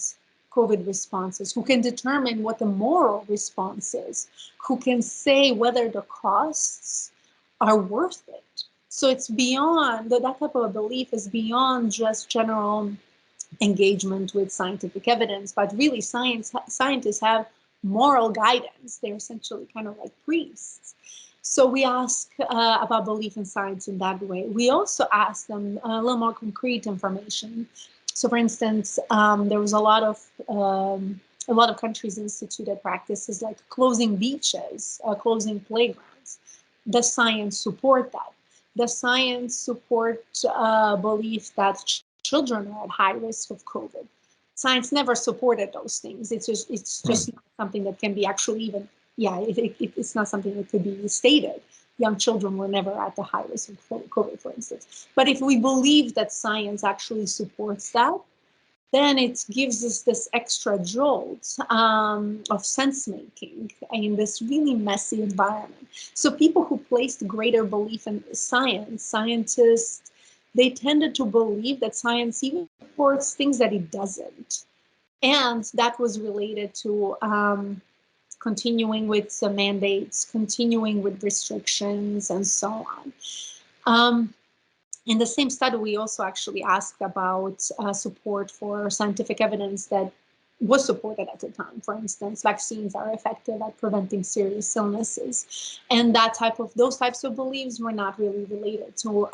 COVID responses, who can determine what the moral response is, who can say whether the costs are worth it? So it's beyond, that type of a belief is beyond just general engagement with scientific evidence, but really scientists have moral guidance. They're essentially kind of like priests. So we ask about belief in science in that way. We also ask them a little more concrete information. So for instance, there was a lot of countries instituted practices like closing beaches, closing playgrounds. Does science support that? Does science support belief that children are at high risk of COVID? Science never supported those things. It's just not something that can be actually even, it's not something that could be stated. Young children were never at the high risk of COVID, for instance. But if we believe that science actually supports that, then it gives us this extra jolt of sense making in this really messy environment. So people who placed greater belief in scientists, they tended to believe that science even supports things that it doesn't. And that was related to continuing with some mandates, continuing with restrictions, and so on. In the same study, we also actually asked about support for scientific evidence that was supported at the time. For instance, vaccines are effective at preventing serious illnesses, and those types of beliefs were not really related to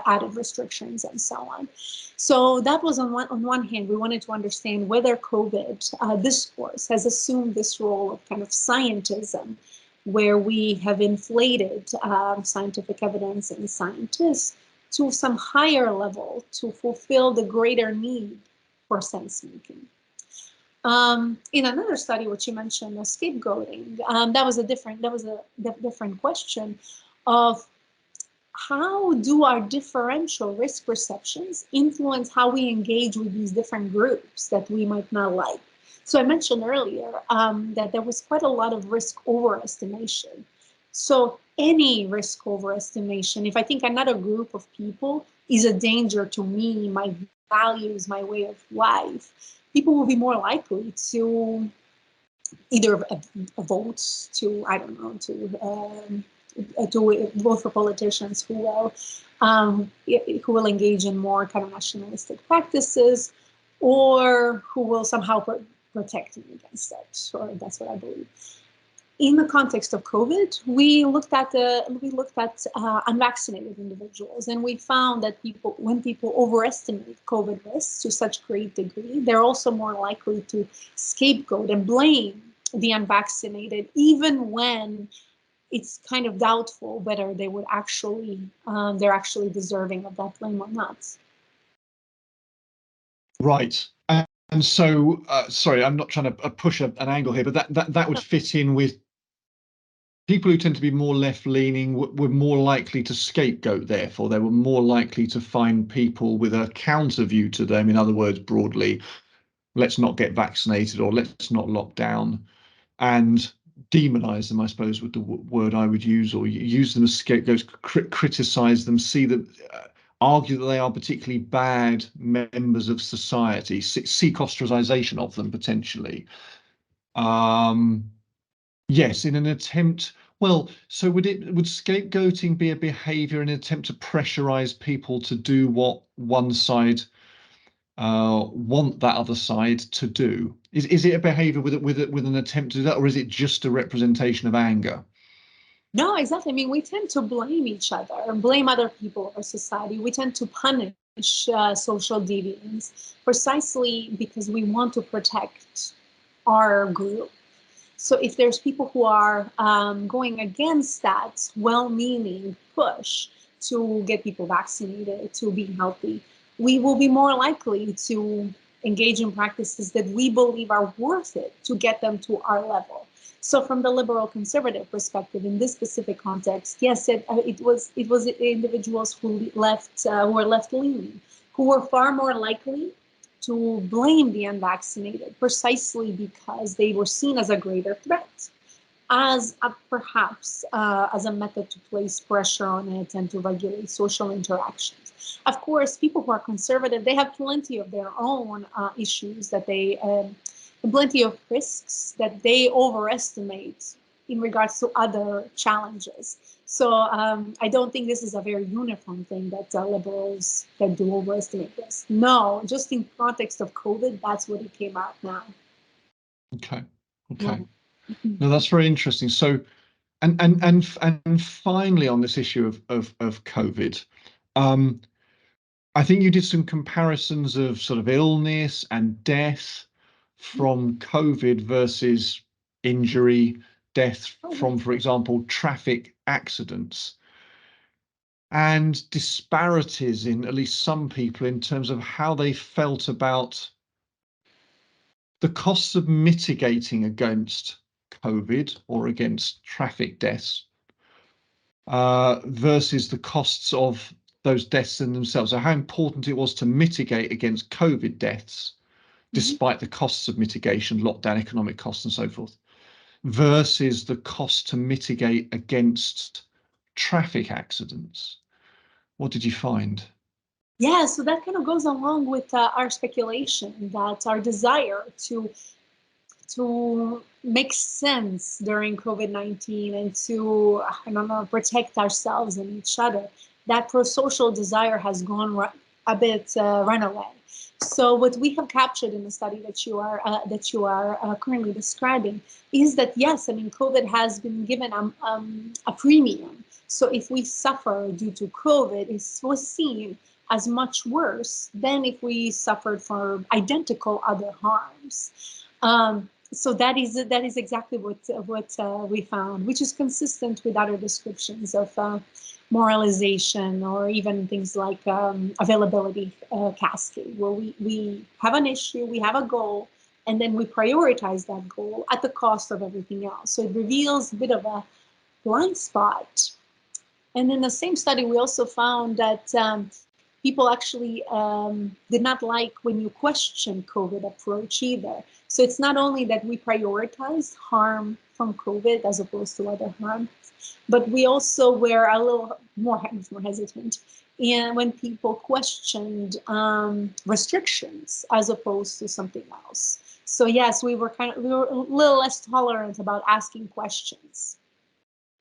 added restrictions and so on. So that was on one hand, we wanted to understand whether COVID discourse has assumed this role of kind of scientism, where we have inflated scientific evidence and scientists to some higher level to fulfill the greater need for sense making. In another study, which you mentioned, scapegoating, that was a different question of how do our differential risk perceptions influence how we engage with these different groups that we might not like. So I mentioned earlier that there was quite a lot of risk overestimation. So any risk overestimation, if I think another group of people is a danger to me, my values, my way of life, people will be more likely to either vote to, I don't know, to vote for politicians who will engage in more kind of nationalistic practices, or who will somehow protect me against that, or that's what I believe. In the context of COVID, we looked at unvaccinated individuals, and we found that when people overestimate COVID risks to such great degree, they're also more likely to scapegoat and blame the unvaccinated, even when it's kind of doubtful whether they would they're actually deserving of that blame or not. Right. so, sorry, I'm not trying to push an angle here, but that would fit in with people who tend to be more left-leaning were more likely to scapegoat, therefore they were more likely to find people with a counter view to them. In other words, broadly, let's not get vaccinated or let's not lock down, and demonize them, I suppose, with the word I would use, or use them as scapegoats, criticize them, see that, argue that they are particularly bad members of society, seek ostracization of them potentially. Yes, in an attempt. Well, so would scapegoating be a behavior in an attempt to pressurize people to do what one side want that other side to do? Is it a behavior with an attempt to do that, or is it just a representation of anger? No, exactly. I mean, we tend to blame each other and blame other people or society. We tend to punish social deviants precisely because we want to protect our group. So if there's people who are going against that well-meaning push to get people vaccinated, to be healthy, we will be more likely to engage in practices that we believe are worth it to get them to our level. So from the liberal conservative perspective, in this specific context, yes, it was individuals who were left leaning, who were far more likely to blame the unvaccinated precisely because they were seen as a greater threat, as perhaps as a method to place pressure on it and to regulate social interactions. Of course, people who are conservative, they have plenty of their own issues that they, plenty of risks that they overestimate in regards to other challenges. So I don't think this is a very uniform thing that liberals that do overestimate this. No, just in context of COVID, that's what it came out now. Okay. Yeah. Okay. No, that's very interesting. So, and finally, on this issue of COVID, um, I think you did some comparisons of sort of illness and death from COVID versus injury, death from, for example, traffic accidents, and disparities in at least some people in terms of how they felt about the costs of mitigating against COVID or against traffic deaths versus the costs of those deaths in themselves. So how important it was to mitigate against COVID deaths, despite the costs of mitigation, lockdown, economic costs, and so forth, versus the cost to mitigate against traffic accidents. What did you find? Yeah, so that kind of goes along with our speculation that our desire to make sense during COVID-19 and to, I don't know, protect ourselves and each other, that pro-social desire has gone a bit runaway. So what we have captured in the study that you are currently describing is that, yes, I mean, COVID has been given a premium. So if we suffer due to COVID, it was seen as much worse than if we suffered from identical other harms. So that is exactly what we found, which is consistent with other descriptions of moralization or even things like availability cascade, where we have an issue, we have a goal, and then we prioritize that goal at the cost of everything else. So it reveals a bit of a blind spot. And in the same study, we also found that people actually did not like when you question COVID approach either. So it's not only that we prioritize harm from COVID as opposed to other harm, but we also were a little more hesitant. And when people questioned restrictions as opposed to something else. So yes, we were a little less tolerant about asking questions.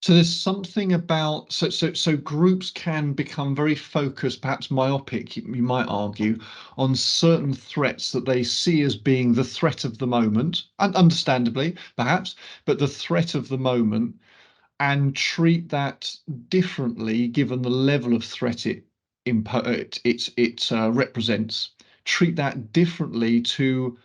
So there's something about so groups can become very focused, perhaps myopic, you might argue, on certain threats that they see as being the threat of the moment, and understandably, perhaps, but the threat of the moment, and treat that differently given the level of threat it represents. Treat that differently to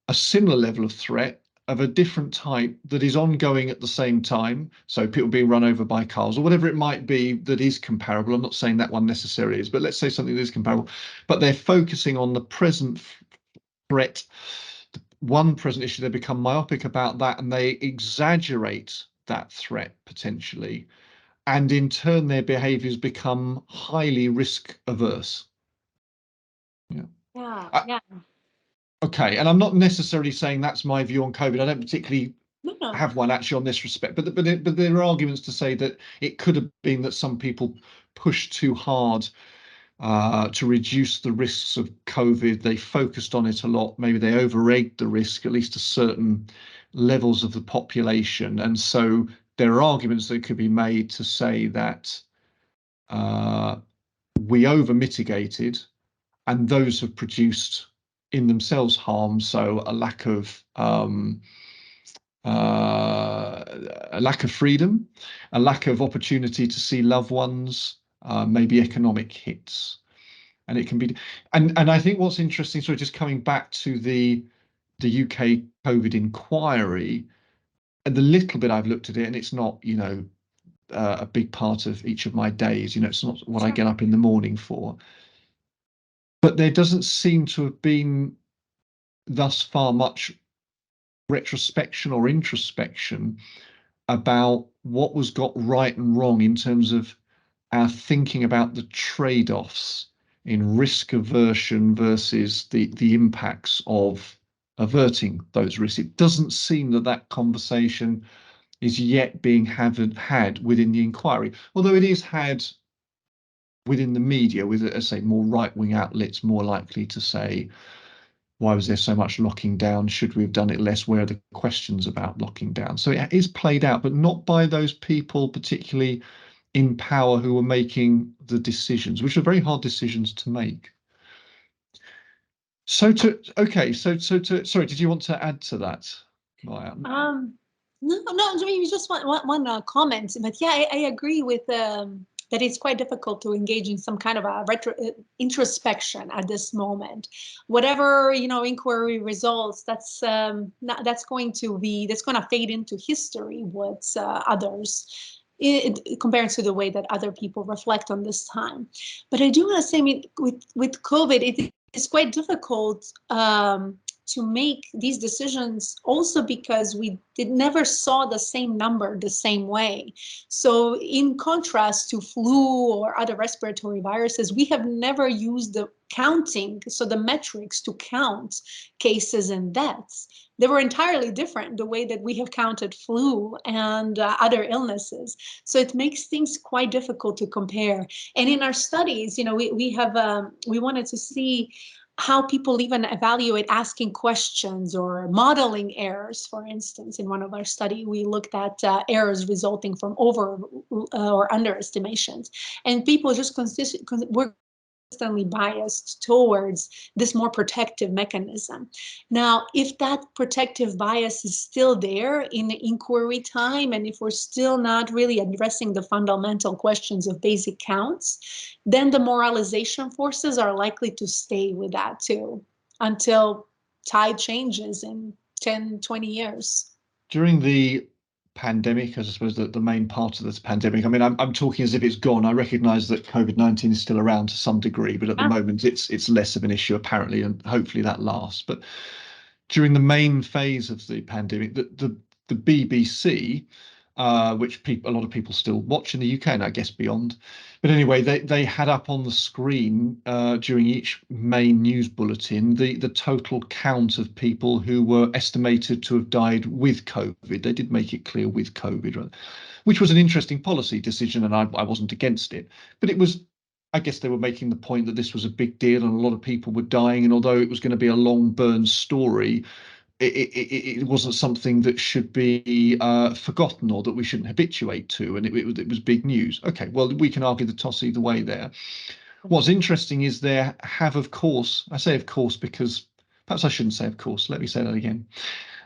a similar level of threat of a different type that is ongoing at the same time. So people being run over by cars or whatever it might be that is comparable. I'm not saying that one necessarily is, but let's say something that is comparable. But they're focusing on the present threat, one present issue, they become myopic about that and they exaggerate that threat potentially. And in turn, their behaviors become highly risk averse. Yeah. Yeah, Uh, yeah. okay. And I'm not necessarily saying that's my view on COVID. I don't particularly No, no. have one actually on this respect, but there are arguments to say that it could have been that some people pushed too hard to reduce the risks of COVID. They focused on it a lot. Maybe they over-egged the risk, at least to certain levels of the population. And so there are arguments that could be made to say that we over-mitigated, and those have produced in themselves harm. So a lack of freedom, a lack of opportunity to see loved ones, maybe economic hits. And it can be, and I think what's interesting, so just coming back to the UK COVID inquiry, and the little bit I've looked at it, and it's not, a big part of each of my days, it's not what I Sure. get up in the morning for, but there doesn't seem to have been thus far much retrospection or introspection about what was got right and wrong in terms of our thinking about the trade-offs in risk aversion versus the impacts of averting those risks. It doesn't seem that that conversation is yet being had within the inquiry, although it is had within the media with, as I say, more right-wing outlets more likely to say, why was there so much locking down? Should we have done it less? Where are the questions about locking down? So it is played out, but not by those people particularly in power who were making the decisions, which are very hard decisions to make. So sorry, did you want to add to that, Maya? No, maybe just one comment, but yeah, I agree with that it's quite difficult to engage in some kind of a introspection at this moment. Whatever inquiry results, that's going to fade into history. What others. Compared to the way that other people reflect on this time. But I do want to say, I mean, with COVID, it is quite difficult to make these decisions also because we never saw the same number the same way. So in contrast to flu or other respiratory viruses, we have never used the counting, so the metrics to count cases and deaths. They were entirely different, the way that we have counted flu and other illnesses. So it makes things quite difficult to compare. And in our studies, we wanted to see how people even evaluate asking questions or modeling errors. For instance, in one of our study, we looked at errors resulting from over or underestimations, and people just were constantly biased towards this more protective mechanism. Now, if that protective bias is still there in the inquiry time, and if we're still not really addressing the fundamental questions of basic counts, then the moralization forces are likely to stay with that too until tide changes in 10, 20 years. During the pandemic, I suppose that the main part of this pandemic, I mean, I'm talking as if it's gone. I recognize that COVID-19 is still around to some degree, but at the moment it's less of an issue apparently, and hopefully that lasts. But during the main phase of the pandemic, the BBC, which a lot of people still watch in the UK and I guess beyond. But anyway, they had up on the screen during each main news bulletin the total count of people who were estimated to have died with COVID. They did make it clear with COVID, which was an interesting policy decision, and I wasn't against it. But it was, I guess they were making the point that this was a big deal and a lot of people were dying, and although it was going to be a long burn story, it wasn't something that should be forgotten or that we shouldn't habituate to, and it was big news. Okay, well, we can argue the toss either way there. What's interesting is there have, of course, I say of course because perhaps I shouldn't say of course, let me say that again.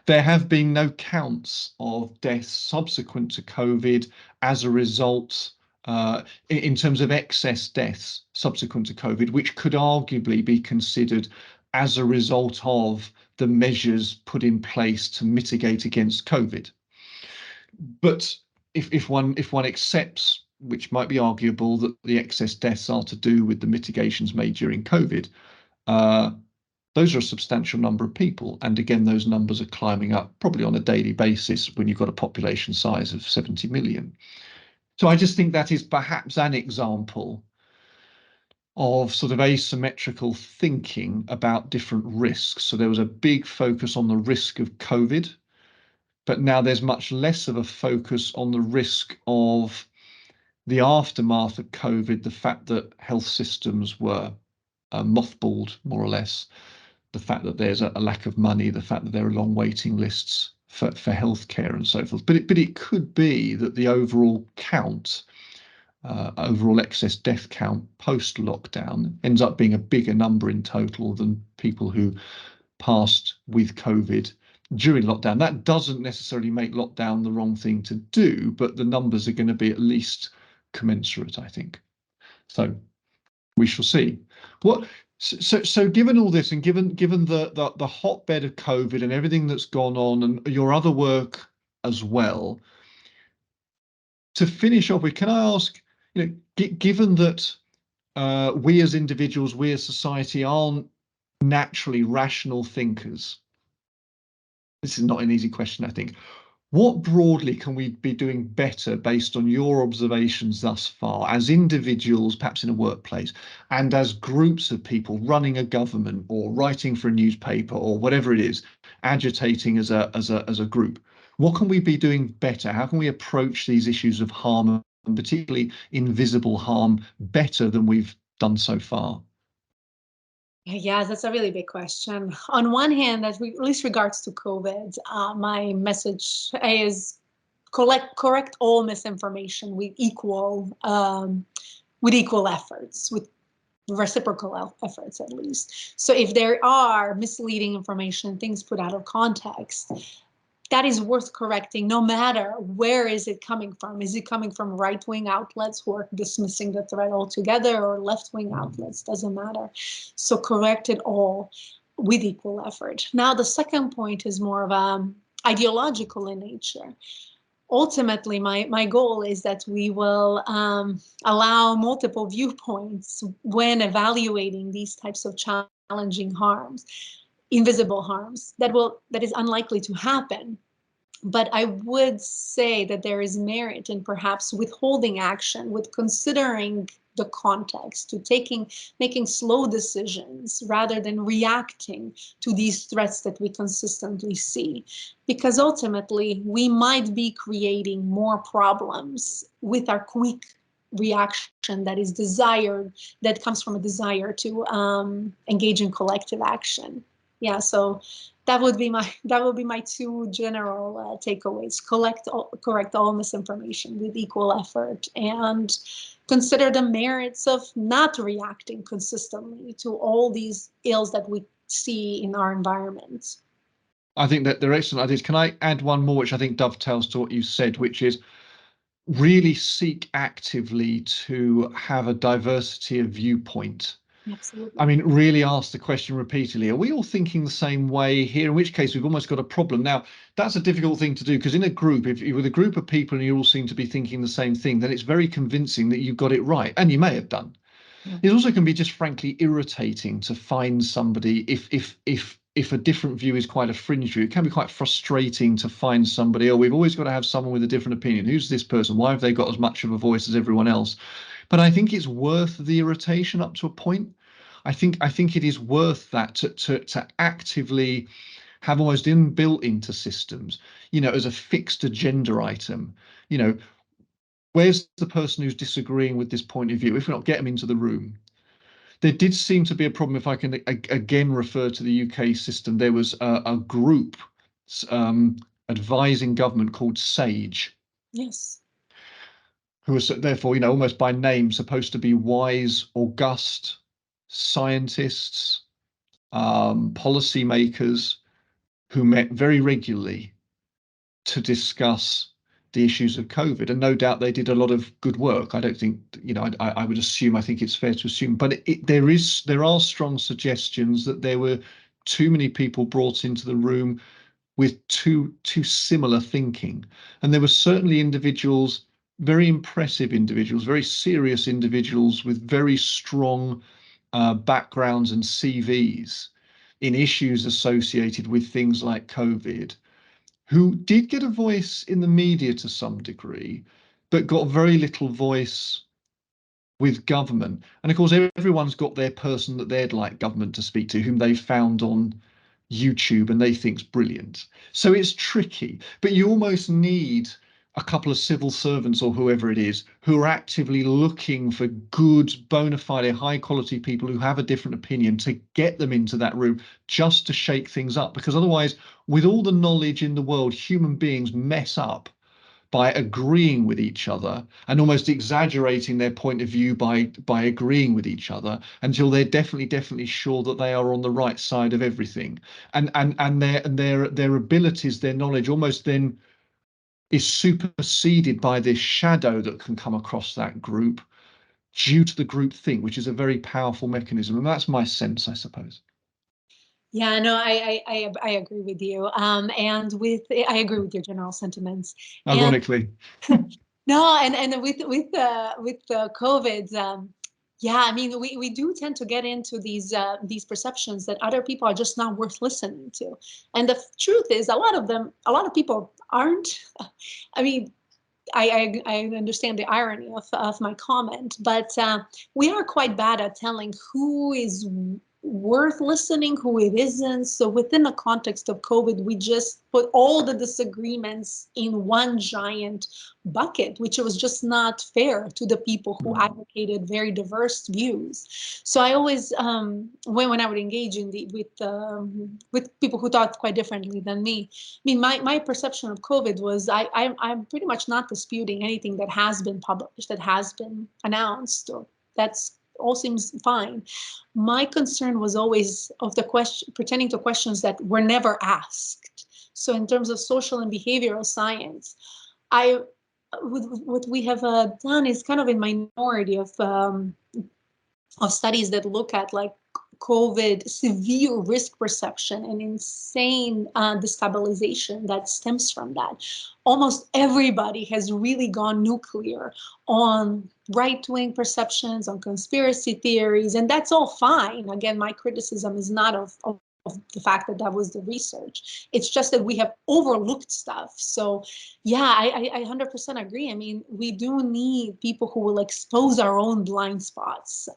There have been no counts of deaths subsequent to COVID as a result, in terms of excess deaths subsequent to COVID, which could arguably be considered as a result of the measures put in place to mitigate against COVID. But if one accepts, which might be arguable, that the excess deaths are to do with the mitigations made during COVID, those are a substantial number of people. And again, those numbers are climbing up probably on a daily basis when you've got a population size of 70 million. So I just think that is perhaps an example of sort of asymmetrical thinking about different risks. So there was a big focus on the risk of COVID, but now there's much less of a focus on the risk of the aftermath of COVID, the fact that health systems were mothballed, more or less, the fact that there's a lack of money, the fact that there are long waiting lists for healthcare and so forth. But it could be that the overall count, overall excess death count post lockdown ends up being a bigger number in total than people who passed with COVID during lockdown. That doesn't necessarily make lockdown the wrong thing to do, but the numbers are going to be at least commensurate, I think. So we shall see. So given all this, and given the hotbed of COVID and everything that's gone on, and your other work as well, to finish off with, can I ask, given that we as individuals, we as society aren't naturally rational thinkers, this is not an easy question, I think. What broadly can we be doing better based on your observations thus far as individuals, perhaps in a workplace, and as groups of people running a government or writing for a newspaper or whatever it is, agitating as a group? What can we be doing better? How can we approach these issues of harm, and particularly invisible harm, better than we've done so far? Yeah, that's a really big question. On one hand, at least regards to COVID, my message is correct all misinformation with equal efforts, with reciprocal efforts at least. So if there are misleading information, things put out of context, that is worth correcting, no matter where is it coming from. Is it coming from right-wing outlets who are dismissing the threat altogether, or left-wing outlets? Doesn't matter. So correct it all with equal effort. Now, the second point is more of ideological in nature. Ultimately, my goal is that we will allow multiple viewpoints when evaluating these types of challenging harms, invisible harms that is unlikely to happen. But I would say that there is merit in perhaps withholding action, with considering the context, to making slow decisions rather than reacting to these threats that we consistently see. Because ultimately, we might be creating more problems with our quick reaction that comes from a desire to engage in collective action. Yeah, so that would be my two general takeaways: correct all misinformation with equal effort, and consider the merits of not reacting consistently to all these ills that we see in our environment. I think that they're excellent ideas. Can I add one more, which I think dovetails to what you said, which is really seek actively to have a diversity of viewpoint. Absolutely. I mean, really ask the question repeatedly, are we all thinking the same way here? In which case we've almost got a problem. Now, that's a difficult thing to do, because in a group, if you're with a group of people and you all seem to be thinking the same thing, then it's very convincing that you've got it right, and you may have done. It also can be just frankly irritating to find somebody, if a different view is quite a fringe view, it can be quite frustrating to find somebody, oh, we've always got to have someone with a different opinion. Who's this person? Why have they got as much of a voice as everyone else? But I think it's worth the irritation up to a point. I think it is worth that to actively have almost inbuilt into systems, as a fixed agenda item, where's the person who's disagreeing with this point of view? If we not get them into the room. There did seem to be a problem, if I can again refer to the UK system. There was a group advising government called SAGE. Yes. Who are therefore, almost by name supposed to be wise, august scientists, policymakers, who met very regularly to discuss the issues of COVID. And no doubt they did a lot of good work. I don't think, I would assume, I think it's fair to assume, but there are strong suggestions that there were too many people brought into the room with too similar thinking. And there were certainly individuals, very impressive individuals, very serious individuals with very strong backgrounds and CVs, in issues associated with things like COVID, who did get a voice in the media to some degree, but got very little voice with government. And of course, everyone's got their person that they'd like government to speak to, whom they found on YouTube and they think's brilliant. So it's tricky, but you almost need a couple of civil servants or whoever it is who are actively looking for good, bona fide, high quality people who have a different opinion to get them into that room just to shake things up. Because otherwise, with all the knowledge in the world, human beings mess up by agreeing with each other and almost exaggerating their point of view by agreeing with each other until they're definitely sure that they are on the right side of everything. And their abilities, their knowledge almost then is superseded by this shadow that can come across that group due to the group think, which is a very powerful mechanism. And that's my sense, I suppose. Yeah, no, I agree with you. And with I agree with your general sentiments. And Ironically. no, and with COVID, yeah, I mean, we do tend to get into these perceptions that other people are just not worth listening to. And the truth is, a lot of people aren't. I mean, I understand the irony of my comment, but we are quite bad at telling who is worth listening, who it isn't. So within the context of COVID, we just put all the disagreements in one giant bucket, which was just not fair to the people who advocated very diverse views. So I always, when I would engage in with people who thought quite differently than me, I mean, my perception of COVID was I'm pretty much not disputing anything that has been published, that has been announced, or that's all seems fine. My concern was always of the question, pertaining to questions that were never asked. So in terms of social and behavioral science, I what we have done is kind of a minority of studies that look at like COVID severe risk perception and insane destabilization that stems from that. Almost everybody has really gone nuclear on right-wing perceptions, on conspiracy theories, and that's all fine. Again, my criticism is not of the fact that that was the research. It's just that we have overlooked stuff. So yeah, I 100% agree. I mean, we do need people who will expose our own blind spots.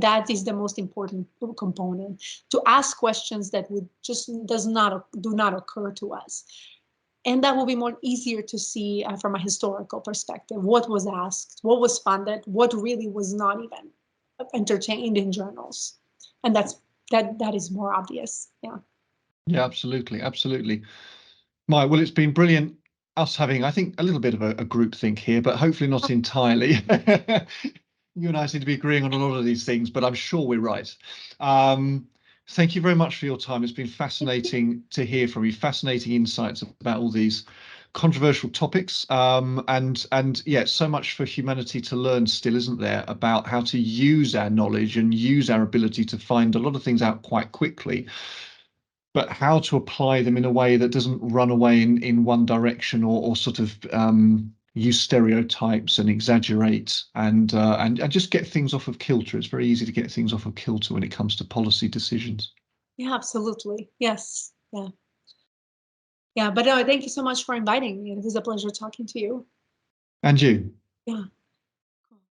That is the most important component, to ask questions that would just do not occur to us. And that will be more easier to see from a historical perspective, what was asked, what was funded, what really was not even entertained in journals. And that is more obvious. Yeah. Yeah, absolutely. Mike, well, it's been brilliant us having, I think, a little bit of a group think here, but hopefully not entirely. You and I seem to be agreeing on a lot of these things, but I'm sure we're right. Thank you very much for your time. It's been fascinating to hear from you, fascinating insights about all these controversial topics. And yeah, so much for humanity to learn still, isn't there, about how to use our knowledge and use our ability to find a lot of things out quite quickly, but how to apply them in a way that doesn't run away in one direction, or sort of use stereotypes and exaggerate and just get things off of kilter. It's very easy to get things off of kilter when it comes to policy decisions. Yeah, absolutely. Yes. Yeah. Yeah. But thank you so much for inviting me. It was a pleasure talking to you. And you. Yeah.